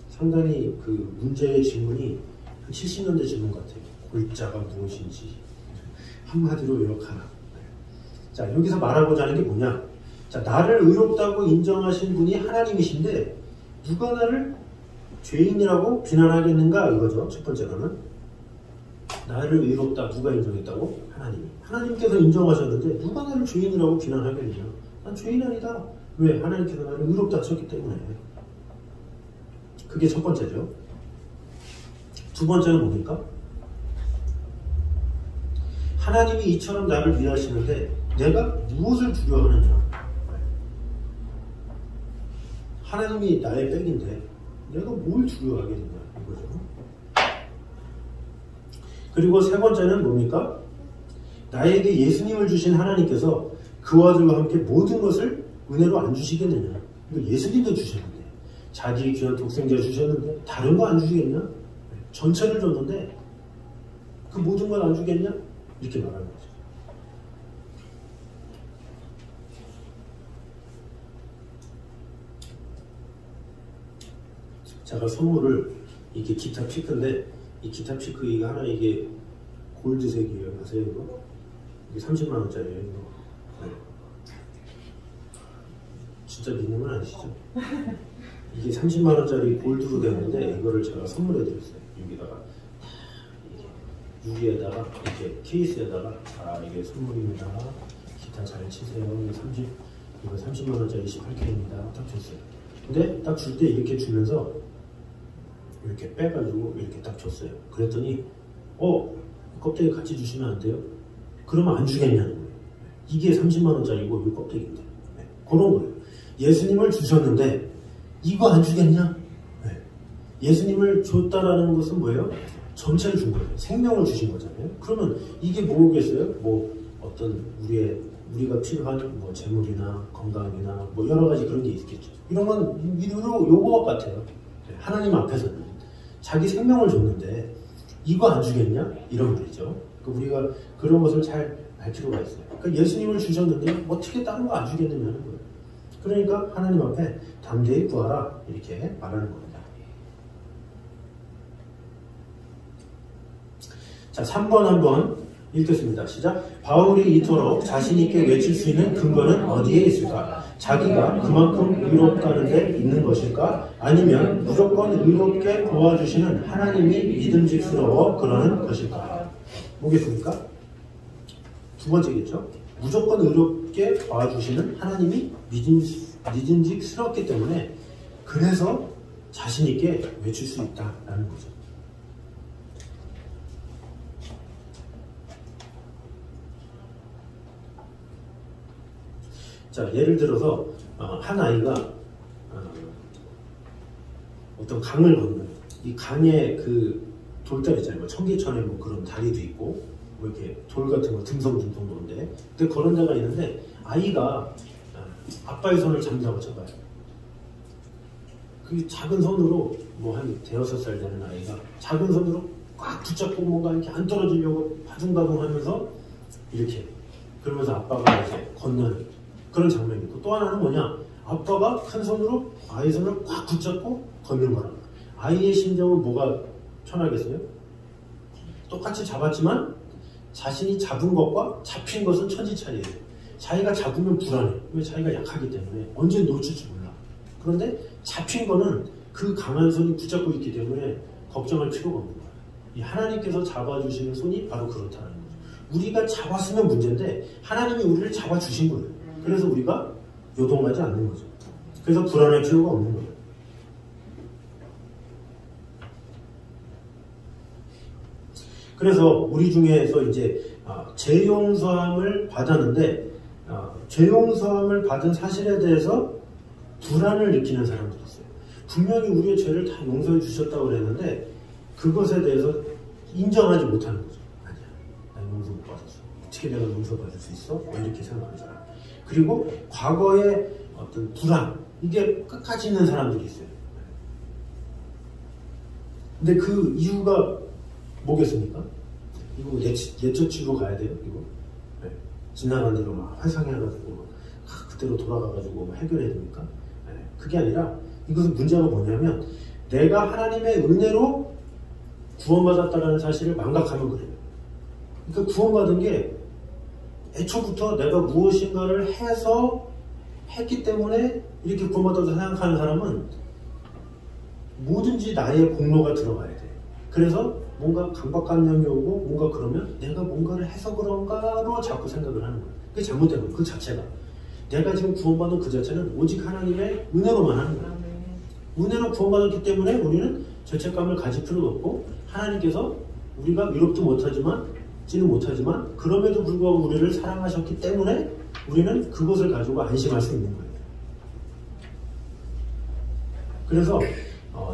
상당히 그 문제의 질문이 한 70년대 질문 같아요. 골자가 무엇인지 한마디로 요약하라. 자, 여기서 말하고자 하는 게 뭐냐? 자, 나를 의롭다고 인정하신 분이 하나님이신데 누가 나를 죄인이라고 비난하겠는가? 이거죠. 첫 번째로는 나를 의롭다 누가 인정했다고? 하나님이. 하나님께서 인정하셨는데 누가 나를 죄인이라고 비난하겠느냐? 난 죄인 아니다. 왜? 하나님께서 나를 의롭다 하셨기 때문에. 그게 첫 번째죠. 두 번째는 뭡니까? 하나님이 이처럼 나를 위하시는데 내가 무엇을 두려워하느냐? 하나님이 나의 백인데 내가 뭘 두려워하겠느냐? 이거죠. 그리고 세 번째는 뭡니까? 나에게 예수님을 주신 하나님께서 그와 들과 함께 모든 것을 은혜로 안 주시겠느냐? 예수님도 주셨는데 자기 귀한 독생자 주셨는데 다른 거 안 주시겠냐? 전체를 줬는데 그 모든 걸 안 주겠냐? 이렇게 말하는 거죠. 제가 선물을 이게 기타 피크인데 이 기타 피크 이거 하나 이게 골드색이에요. 아세요 이거? 이게 30만원짜리예요 이거. 네. 진짜 믿는 건 아니시죠? 이게 30만원짜리 골드로 되는데 이거를 제가 선물해 드렸어요. 여기다가 유리에다가 이렇게 케이스에다가 이게 선물입니다. 기타 잘 치세요. 이거 30만원짜리 28K입니다. 딱 줬어요. 근데 딱 줄 때 이렇게 주면서 이렇게 빼가지고 이렇게 딱 줬어요. 그랬더니 껍데기 같이 주시면 안 돼요? 그러면 안 주겠냐는 거예요. 이게 30만원짜리고 이 껍데기인데. 네. 그런 거예요. 예수님을 주셨는데 이거 안 주겠냐? 네. 예수님을 줬다라는 것은 뭐예요? 전체를 준 거예요. 생명을 주신 거잖아요. 그러면 이게 뭐겠어요? 뭐 어떤 우리의 우리가 필요한 뭐 재물이나 건강이나 뭐 여러 가지 그런 게 있겠죠. 이런 건 요거 같아요. 하나님 앞에서는 자기 생명을 줬는데 이거 안 주겠냐? 이런 말이죠. 그러니까 우리가 그런 것을 잘 알 필요가 있어요. 그러니까 예수님을 주셨는데 어떻게 다른 거 안 주겠느냐는 거예요. 그러니까 하나님 앞에 담대히 구하라 이렇게 말하는 겁니다. 자, 3번 한번 읽겠습니다. 시작. 바울이 이토록 자신 있게 외칠 수 있는 근거는 어디에 있을까? 자기가 그만큼 의롭다는 데 있는 것일까? 아니면 무조건 의롭게 도와주시는 하나님이 믿음직스러워 그러는 것일까? 뭐겠습니까? 두 번째겠죠. 무조건 의롭게 도와주시는 하나님이 믿음직스럽기 때문에 그래서 자신 있게 외칠 수 있다라는 거죠. 자, 예를 들어서 한 아이가 어떤 강을 건너요. 이 강에 그 돌다리 있잖아요. 뭐 청계천에 뭐 그런 다리도 있고 뭐 이렇게 돌 같은 거 듬성듬성 놓는데, 근데 그런 데가 있는데 아이가 아빠의 손을 잡는다고 쳐봐요. 그 작은 손으로 뭐 한 대여섯 살 되는 아이가 작은 손으로 꽉 붙잡고 뭔가 이렇게 안 떨어지려고 바둥바둥 하면서 이렇게 그러면서 아빠가 이제 건너는 그런 장면이 있고, 또 하나는 뭐냐, 아빠가 큰 손으로 아이 손을 꽉 붙잡고 걷는 거라. 아이의 심정은 뭐가 편하겠어요? 똑같이 잡았지만 자신이 잡은 것과 잡힌 것은 천지차이예요. 자기가 잡으면 불안해. 왜? 자기가 약하기 때문에 언제 놓칠지 몰라. 그런데 잡힌 거는 그 강한 손이 붙잡고 있기 때문에 걱정할 필요가 없는 거예요. 이 하나님께서 잡아주시는 손이 바로 그렇다는 거죠. 우리가 잡았으면 문제인데 하나님이 우리를 잡아주신 거예요. 그래서 우리가 요동하지 않는 거죠. 그래서 불안할 필요가 없는 거예요. 그래서 우리 중에서 이제 죄용서함을 받았는데 죄용서함을 받은 사실에 대해서 불안을 느끼는 사람들이 있어요. 분명히 우리의 죄를 다 용서해 주셨다고 그랬는데 그것에 대해서 인정하지 못하는 거죠. 아니야, 난 용서 못 받았어. 어떻게 내가 용서받을 수 있어? 이렇게 생각하는 사람. 그리고 과거의 어떤 불안, 이게 끝까지 있는 사람들이 있어요. 근데 그 이유가 뭐겠습니까? 이거 예처치로 가야 돼요, 이거. 네. 지나간 일로 막 회상해가지고 그대로 돌아가가지고 해결해야 됩니까? 네. 그게 아니라 이것은 문제가 뭐냐면 내가 하나님의 은혜로 구원받았다는 사실을 망각하면 그래요. 그러니까 구원받은 게 애초부터 내가 무엇인가를 해서 했기 때문에 이렇게 구원받았다고 생각하는 사람은 뭐든지 나의 공로가 들어가야 돼. 그래서 뭔가 강박관념이 오고 뭔가 그러면 내가 뭔가를 해서 그런가로 자꾸 생각을 하는 거예요. 그게 잘못된 거예요. 그 자체가. 내가 지금 구원받은 그 자체는 오직 하나님의 은혜로만 하는 거예요. 은혜로 구원받았기 때문에 우리는 죄책감을 가질 필요도 없고 하나님께서 우리가 위롭지 못하지만 그럼에도 불구하고 우리를 사랑하셨기 때문에 우리는 그것을 가지고 안심할 수 있는 거예요. 그래서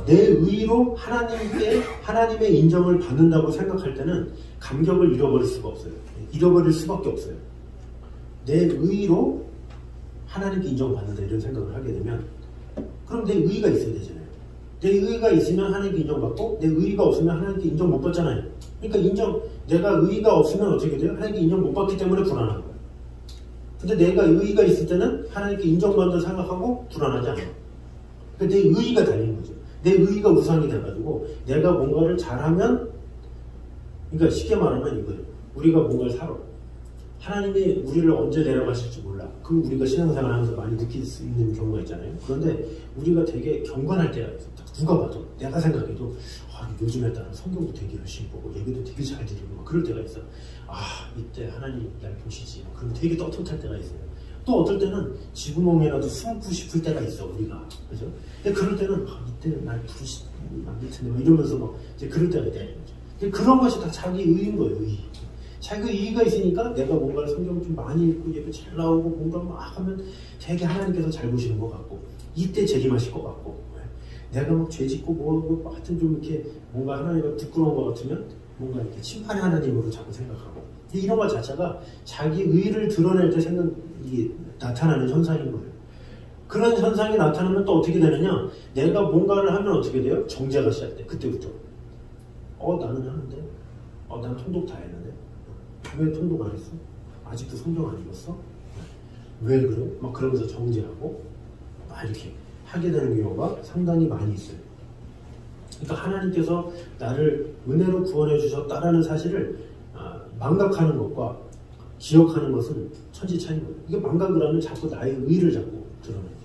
내 의로 하나님의 인정을 받는다고 생각할 때는 감격을 잃어버릴 수가 없어요. 잃어버릴 수밖에 없어요. 내 의로 하나님께 인정받는다 이런 생각을 하게 되면 그럼 내 의의가 있어야 되잖아요. 내 의의가 있으면 하나님께 인정받고 내 의의가 없으면 하나님께 인정 못 받잖아요. 그러니까 내가 의의가 없으면 어떻게 돼요? 하나님께 인정 못 받기 때문에 불안한 거예요. 근데 내가 의의가 있을 때는 하나님께 인정받는다 생각하고 불안하지 않아요. 그러니까 내 의의가 달린 거죠. 내 의의가 우상이 돼가지고 내가 뭔가를 잘하면, 그러니까 쉽게 말하면 이거예요. 우리가 뭔가를 살아. 하나님이 우리를 언제 내려가실지 몰라. 그럼 우리가 신앙생활 하면서 많이 느낄 수 있는 경우가 있잖아요. 그런데 우리가 되게 경건할 때가 있어요. 누가 봐도, 내가 생각해도 요즘에 따라 성경도 되게 열심히 보고 예배도 되게 잘 드리고 그럴 때가 있어. 이때 하나님 날 보시지. 그럼 되게 떳떳할 때가 있어요. 또 어떨 때는 지구멍에라도 숨고 싶을 때가 있어, 우리가. 그죠? 근데 그럴 때는, 이때 날 부르시면 안 될 텐데, 이러면서 막, 이제 그럴 때가 있다는 거죠. 근데 그런 것이 다 자기 의인 거예요, 의. 자기 의의가 있으니까 내가 뭔가를 성경 좀 많이 읽고 예배 잘 나오고 뭔가 막 하면 되게 하나님께서 잘 보시는 것 같고, 이때 재림하실 것 같고, 내가 막 죄 짓고 뭐, 하여튼 좀 이렇게 뭔가 하나님과 부끄러운 것 같으면 뭔가 이렇게 심판의 하나님으로 자꾸 생각하고, 이런 것 자체가 자기 의를 드러낼 때 나타나는 현상인 거예요. 그런 현상이 나타나면 또 어떻게 되느냐? 내가 뭔가를 하면 어떻게 돼요? 정죄가 시작돼. 그때부터. 나는 하는데. 난 통독 다 했는데. 왜 통독 안 했어? 아직도 성경 안 읽었어? 왜 그래? 막 그러면서 정죄하고 막 이렇게 하게 되는 경우가 상당히 많이 있어요. 그러니까 하나님께서 나를 은혜로 구원해 주셨다라는 사실을 망각하는 것과 기억하는 것은 천지차이인 거예요. 이게 망각을 하면 자꾸 나의 의를 자꾸 드러내죠.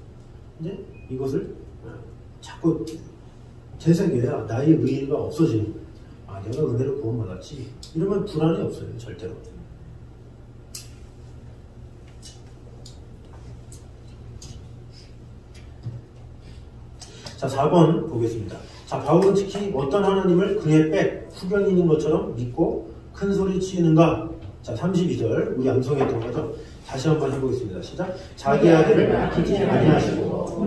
근데 이것을 자꾸 되새겨야 나의 의의가 없어지는 거예요. 내가 은혜로 구원받았지. 이러면 불안이 없어요. 절대로. 자, 4번 보겠습니다. 자, 바울은 특히 어떤 하나님을 그의 백, 후견인인 것처럼 믿고 큰 소리 치는가? 자, 32절 우리 암송했던 거죠. 다시 한번 해보겠습니다. 시작. 자기 아들을 아끼지 아니하시고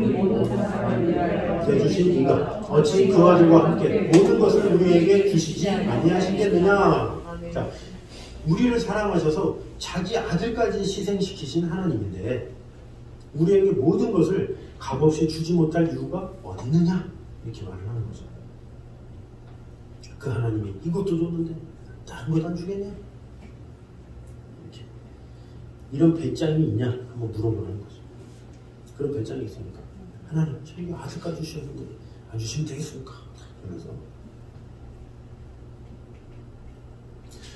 내주신 이가 어찌 그 아들과 함께 모든 것을 우리에게 주시지 아니하시겠느냐. 자, 우리를 사랑하셔서 자기 아들까지 희생시키신 하나님인데 우리에게 모든 것을 값없이 주지 못할 이유가 어디 있느냐? 이렇게 말을 하는 거죠. 그 하나님이 이것도 줬는데 다른 것 안 주겠냐? 이렇게. 이런 배짱이 있냐? 한번 물어보는 거죠. 그런 배짱이 있습니까? 하나님, 저희가 아들까지 주셨는데 안 주시면 되겠습니까? 그래서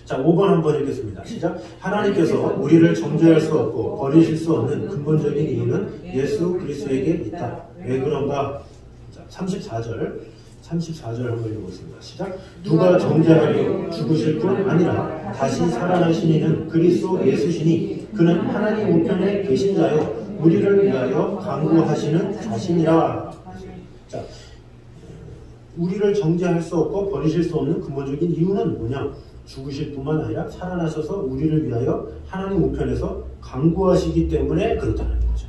자, 5번 한번 읽겠습니다. 시작. 하나님께서 우리를 정죄할 수 없고 버리실 수 없는 근본적인 이유는 예수 그리스도에게 있다. 왜 그런가? 자, 34절 한번 읽어보겠습니다. 시작. 누가 정죄하려 죽으실 뿐 아니라 다시 살아나신 이는 그리스도 예수시니 그는 하나님 우편에 계신 자요 우리를 위하여 간구하시는 자신이라. 자, 우리를 정죄할 수 없고 버리실 수 없는 근본적인 이유는 뭐냐? 죽으실 뿐만 아니라 살아나셔서 우리를 위하여 하나님 우편에서 간구하시기 때문에 그렇다는 거죠.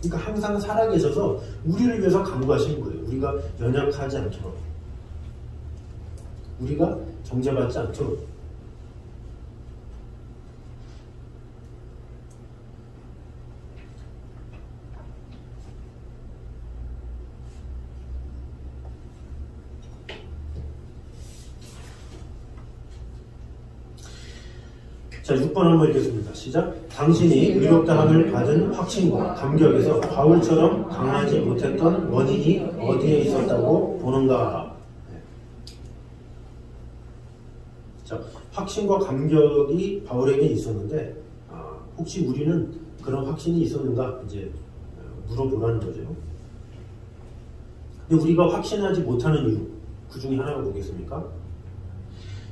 그러니까 항상 살아계셔서 우리를 위해서 간구하시는 거예요. 우리가 연약하지 않도록, 우리가 정죄받지 않도록. 자, 6번 한번 읽겠습니다. 시작. 당신이 의롭다함을 받은 확신과 감격에서 바울처럼 강하지 못했던 원인이 어디에 있었다고 보는가? 자, 확신과 감격이 바울에게 있었는데 혹시 우리는 그런 확신이 있었는가? 이제 물어보라는 거죠. 근데 우리가 확신하지 못하는 이유, 그 중에 하나가 뭐겠습니까?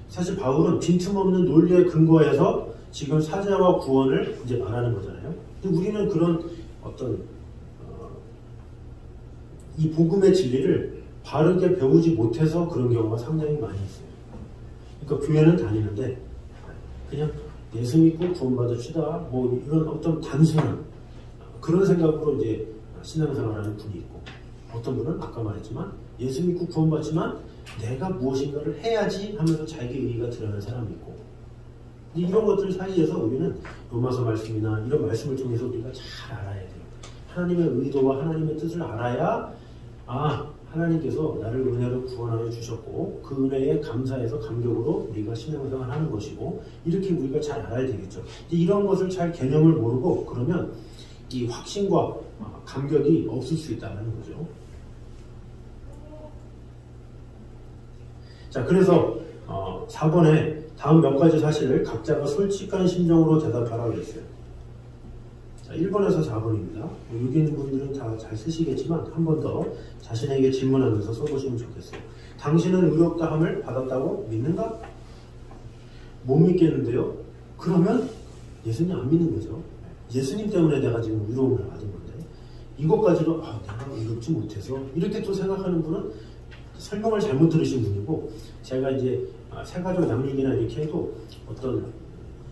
사실 바울은 빈틈없는 논리에 근거해서 지금 사죄와 구원을 이제 말하는 거잖아요. 근데 우리는 그런 어떤 이 복음의 진리를 바르게 배우지 못해서 그런 경우가 상당히 많이 있어요. 그러니까 교회는 다니는데 그냥 예수 믿고 구원받읍시다 뭐 이런 어떤 단순한 그런 생각으로 이제 신앙생활하는 분이 있고, 어떤 분은 아까 말했지만 예수 믿고 구원받지만 내가 무엇인가를 해야지 하면서 자기 의의가 드러나는 사람이 있고, 이런 것들 사이에서 우리는 로마서 말씀이나 이런 말씀을 통해서 우리가 잘 알아야 돼요. 하나님의 의도와 하나님의 뜻을 알아야 하나님께서 나를 은혜로 구원하여 주셨고 그 은혜에 감사해서 감격으로 우리가 신앙생활을 하는 것이고, 이렇게 우리가 잘 알아야 되겠죠. 이런 것을 잘 개념을 모르고 그러면 이 확신과 감격이 없을 수 있다는 거죠. 자, 그래서 4번에 다음 몇 가지 사실을 각자가 솔직한 심정으로 대답하라고 했어요. 자, 1번에서 4번입니다. 여기 있는 분들은 다 잘 쓰시겠지만 한 번 더 자신에게 질문하면서 써보시면 좋겠어요. 당신은 의롭다함을 받았다고 믿는가? 못 믿겠는데요? 그러면 예수님 안 믿는 거죠. 예수님 때문에 내가 지금 의로움을 받은 건데 이것까지도 내가 의롭지 못해서 이렇게 또 생각하는 분은 설명을 잘못 들으신 분이고, 제가 이제 새가족 양육이나 이렇게 해도 어떤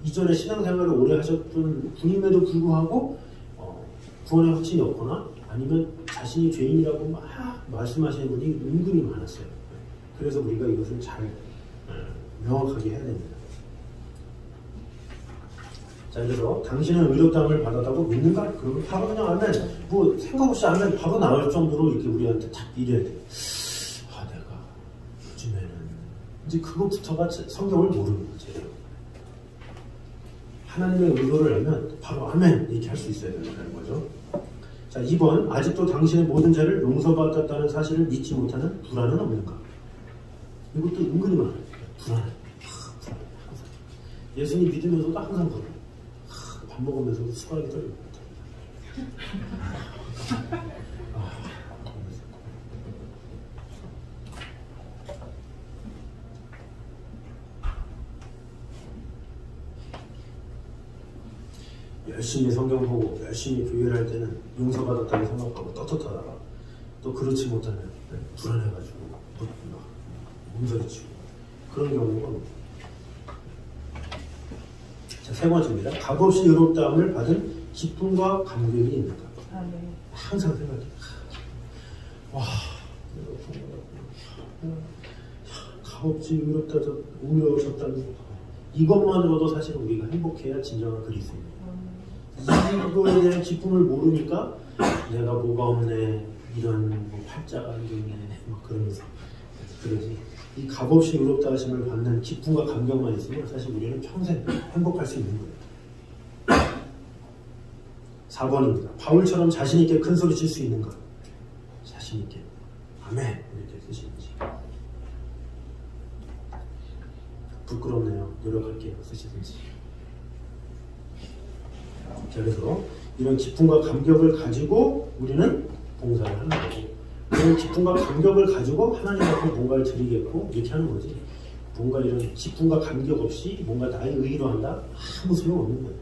이전에 신앙생활을 오래 하셨던 분임에도 불구하고 구원의 확신이 없거나 아니면 자신이 죄인이라고 막 말씀하시는 분이 은근히 많았어요. 그래서 우리가 이것을 잘 명확하게 해야 됩니다. 자, 그래서 당신은 의롭다함을 받았다고 믿는가? 그러면 바로 그냥 아멘. 뭐 생각 없이 아멘 바로 나올 정도로 이렇게 우리한테 딱 이래야 돼. 아, 내가 요즘에는 이제 그것부터가 성경을 모르는 거죠. 하나님의 의도를 알면 바로 아멘 이렇게 할 수 있어야 된다는 거죠. 자, 2번 아직도 당신의 모든 죄를 용서받았다는 사실을 믿지 못하는 불안은 없는가? 이것도 은근히 많아요. 불안해. 불안해. 항상. 예수님 믿으면서도 항상 불안해. 밥 먹으면서도 수고하기 떨리고. 열심히 성경 보고 열심히 교회를 할 때는 용서받았다고 생각하고 떳떳하다가 또 그렇지 못하면 불안해가지고 막 몸서리치고 그런 경우가 자, 세 번째입니다. 값없이 의롭다함을 받은 기쁨과 감격이 있는가? 항상 생각해. 와, 값없이 의롭다는 이것만으로도 사실 우리가 행복해야 진정한 그리스도입니다. 이거에 대한 기쁨을 모르니까 내가 뭐가 없네, 이런 뭐 팔자가 안 좋네, 막 그러면서 그러지. 이 값없이 의롭다 하심을 받는 기쁨과 감격만 있으면 사실 우리는 평생 행복할 수 있는 거예요. 4번입니다. 바울처럼 자신있게 큰 소리 칠 수 있는가? 자신있게 아멘 이렇게 쓰시는지. 부끄럽네요. 노력할게요. 쓰시든지. 자, 그래서 이런 기쁨과 감격을 가지고 우리는 봉사를 하는 거고, 그런 기쁨과 감격을 가지고 하나님 앞에 뭔가를 드리겠고 이렇게 하는 거지. 뭔가 이런 기쁨과 감격 없이 뭔가 나의 의의로 한다? 아무 소용없는 거예요.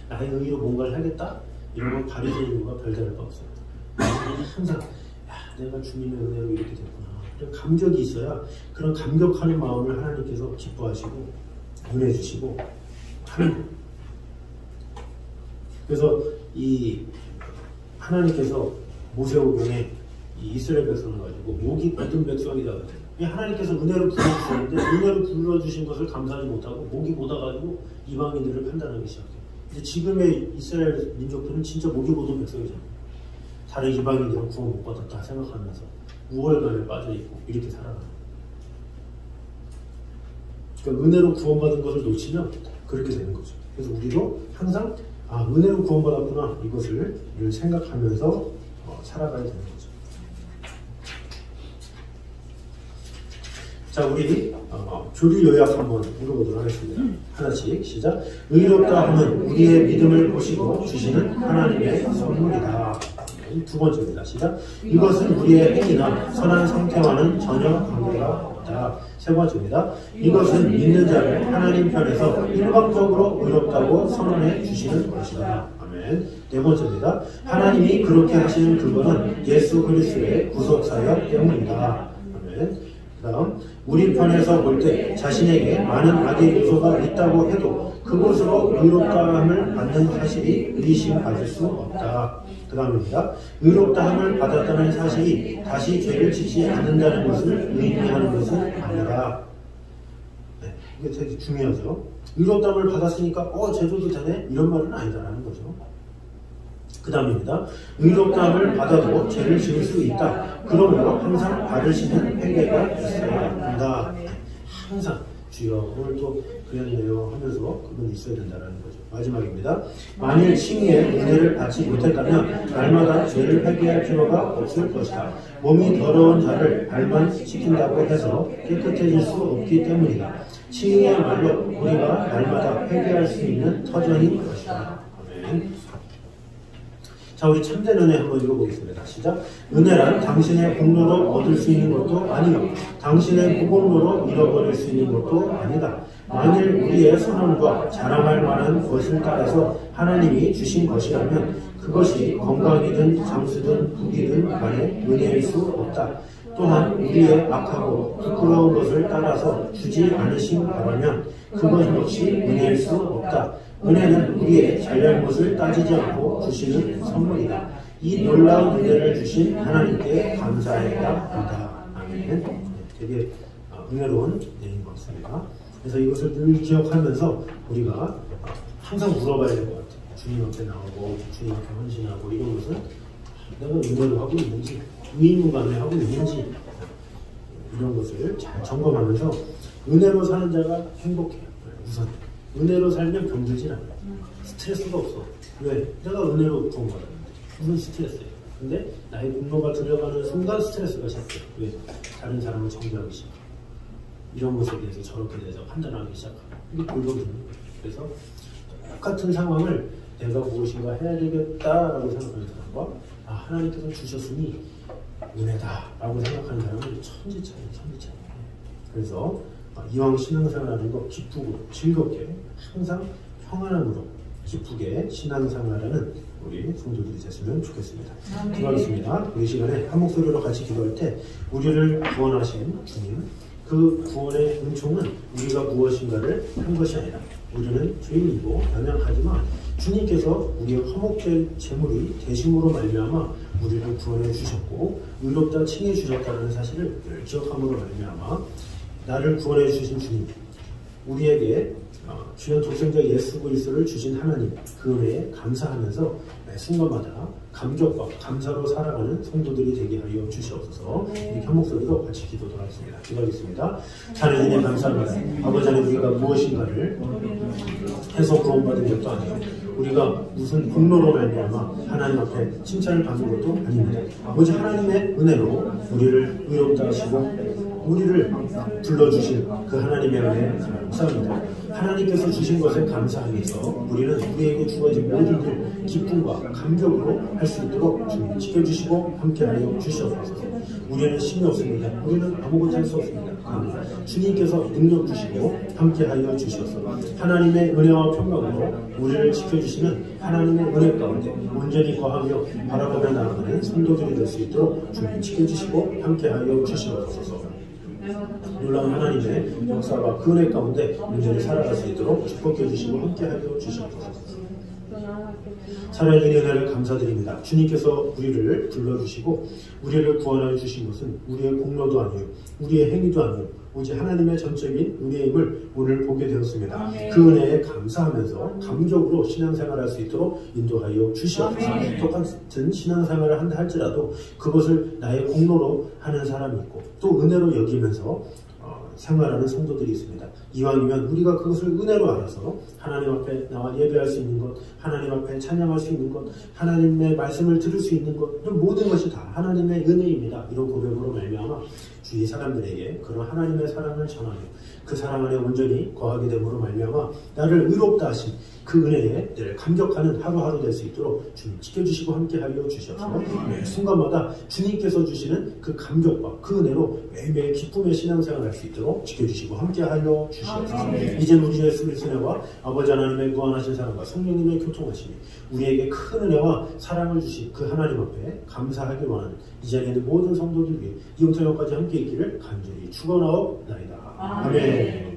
나의 의의로 뭔가를 하겠다? 이런 건 바리새인과 별다를 바 없어요. 항상 내가 주님의 은혜로 이렇게 됐구나. 그런 감격이 있어야 그런 감격하는 마음을 하나님께서 기뻐하시고 은혜 주시고 하는 거예요. 그래서 이 하나님께서 모세오경에 이 이스라엘 백성을 가지고 목이 굳은 백성이다 그래요. 하나님께서 은혜로 불러주셨는데 은혜로 불러주신 것을 감사하지 못하고 목이 고다가지고 이방인들을 판단하기 시작해요. 이제 지금의 이스라엘 민족들은 진짜 목이 고든 백성이잖아요. 다른 이방인들은 구원 못 받았다 생각하면서 우월감에 빠져있고 이렇게 살아가는 거예요. 그러니까 은혜로 구원받은 것을 놓치면 그렇게 되는 거죠. 그래서 우리도 항상 은혜로 구원받았구나 이것을 늘 생각하면서 살아가야 되는 거죠. 자, 우리 교리 요약 한번 읽어보도록 하겠습니다. 하나씩 시작. 의롭다 함은 우리의 믿음을 보시고 주시는 하나님의 선물이다. 두 번째입니다. 시작. 이것은 우리의 행위나 선한 상태와는 전혀 관계가 없다. 세 번째입니다. 이것은 믿는 자를 하나님 편에서 일방적으로 의롭다고 선언해 주시는 것이다. 아멘. 네 번째입니다. 하나님이 그렇게 하시는 그것은 예수 그리스도의 구속사역 때문이다. 아멘. 그 다음 우리 편에서 볼 때 자신에게 많은 악의 요소가 있다고 해도 그것으로 의롭다함을 받는 사실이 의심받을 수 없다. 그 다음입니다. 의롭다함을 받았다는 사실이 다시 죄를 짓지 않는다는 것을 의미하는 것은 아니다. 네, 이게 되게 중요하죠. 의롭다함을 받았으니까 죄줘도 되네? 이런 말은 아니다라는 거죠. 그 다음입니다. 의롭다함을 받아도 죄를 지을 수 있다. 그러므로 항상 받으시는 회개가 있어야 한다. 항상 주여 오늘 또 그랬네요 하면서 그건 있어야 된다는 거죠. 마지막입니다. 만일 칭의의 은혜를 받지 못했다면 날마다 죄를 회개할 필요가 없을 것이다. 몸이 더러운 자를 발만 씻긴다고 해서 깨끗해질 수 없기 때문이다. 칭의야말로 우리가 날마다 회개할 수 있는 터전인 것이다. 아멘. 자, 우리 참된 은혜 한번 읽어보겠습니다. 시작. 은혜란 당신의 공로로 얻을 수 있는 것도 아니요 당신의 무공로로 잃어버릴 수 있는 것도 아니다. 만일 우리의 선함과 자랑할 만한 것을 따라서 하나님이 주신 것이라면 그것이 건강이든 장수든 부귀든 간에 은혜일 수 없다. 또한 우리의 악하고 부끄러운 것을 따라서 주지 않으신 바라면 그것 역시 은혜일 수 없다. 은혜는 우리의 잘잘못을 따지지 않고 주시는 선물이다. 이 놀라운 은혜를 주신 하나님께 감사해야 한다. 아멘. 되게 은혜로운 내용인 것 같습니다. 그래서 이것을 늘 기억하면서 우리가 항상 물어봐야 될 것 같아요. 주님 앞에 나오고 주님 앞에 헌신하고 이런 것은 내가 은혜로 하고 있는지 의무감에 하고 있는지 이런 것을 잘 점검하면서 은혜로 사는 자가 행복해요. 우선 은혜로 살면 병들진 않아요. 스트레스가 없어. 왜? 내가 은혜로 구원받았는데 무슨 스트레스예요. 근데 나의 공로가 들어가는 순간 스트레스가 시작돼요. 왜? 다른 사람을 정죄하기 시작해요. 이런 것에 대해서 저렇게 대해서 판단하기 시작하고 이게 골격이에요. 그래서 똑같은 상황을 내가 무엇인가 해야 되겠다라고 생각하는 사람과 하나님께서 주셨으니 은혜다라고 생각하는 사람은 천지차이에요. 그래서 이왕 신앙생활하는 거 기쁘고 즐겁게 항상 평안함으로 기쁘게 신앙생활하는 우리 성도들이 됐으면 좋겠습니다. 기도하겠습니다. 우리 시간에 한 목소리로 같이 기도할 때 우리를 구원하신 주님, 그 구원의 은총은 우리가 무엇인가를 한 것이 아니라 우리는 죄인이고 연약하지만 주님께서 우리의 화목될 재물이 되심으로 말미암아 우리를 구원해 주셨고 의롭다 칭해 주셨다는 사실을 늘 기억함으로 말미암아 나를 구원해 주신 주님, 우리에게 주연 독생자 예수 그리스도를 주신 하나님, 그 은혜에 감사하면서 매 순간마다 감격과 감사로 살아가는 성도들이 되게 하여 주시옵소서. 이렇게 한 목소리로 같이 기도를 하겠습니다. 기도하겠습니다. 하나님에 감사합니다. 아버지 하나님, 우리가 무엇인가를 해서 구원받은 것도 아니에요. 우리가 무슨 공로로 말미암아 하나님 앞에 칭찬을 받는 것도 아닙니다. 아버지 하나님의 은혜로 우리를 의롭다 하시고 우리를 불러주신 그 하나님의 은혜에 감사합니다. 하나님께서 주신 것에 감사하면서 우리는 우리에게 주어진 모든 일 기쁨과 감격으로 할 수 있도록 주님 지켜주시고 함께하여 주시옵소서. 우리는 힘이 없습니다. 우리는 아무것도 할 수 없습니다. 주님께서 능력 주시고 함께하여 주시옵소서. 하나님의 은혜와 평강으로 우리를 지켜주시는 하나님의 은혜 가운데 온전히 거하며 바라보며 나아가는 성도들이 될 수 있도록 주님 지켜주시고 함께하여 주시옵소서. 놀라운 하나님의 역사와 그 은혜 가운데 온전히 살아갈 수 있도록 축복해 주시고 함께하여 주시옵소서. 살아있는 은혜를 감사드립니다. 주님께서 우리를 불러주시고 우리를 구원하여 주신 것은 우리의 공로도 아니요 우리의 행위도 아니요 오직 하나님의 전적인 은혜임을 오늘 보게 되었습니다. 그 은혜에 감사하면서 감격으로 신앙생활을 할 수 있도록 인도하여 주시옵소서. 똑같은 신앙생활을 한다 할지라도 그것을 나의 공로로 하는 사람이 있고 또 은혜로 여기면서 생활하는 성도들이 있습니다. 이왕이면 우리가 그것을 은혜로 알아서 하나님 앞에 나와 예배할 수 있는 것, 하나님 앞에 찬양할 수 있는 것, 하나님의 말씀을 들을 수 있는 것, 이런 모든 것이 다 하나님의 은혜입니다. 이런 고백으로 말미암아 주위 사람들에게 그런 하나님의 사랑을 전하며 그 사랑 안에 온전히 거하게 됨으로 말미암아 나를 의롭다 하신 그 은혜에 늘 감격하는 하루하루 될 수 있도록 주님 지켜주시고 함께하여 주셔서 매 순간마다 주님께서 주시는 그 감격과 그 은혜로 매일매일 기쁨의 신앙생활을 할 수 있도록 지켜주시고 함께하여 주시옵소서. 이제는 우리 예수 그리스도의 은혜와 아버지 하나님의 무한하신 사랑과 성령님의 교통하심이 우리에게 큰 은혜와 사랑을 주신 그 하나님 앞에 감사하길 원하는 이 자리에 있는 모든 성도들 위해 이용토역까지 함께 있기를 간절히 축원하옵나이다. 아멘.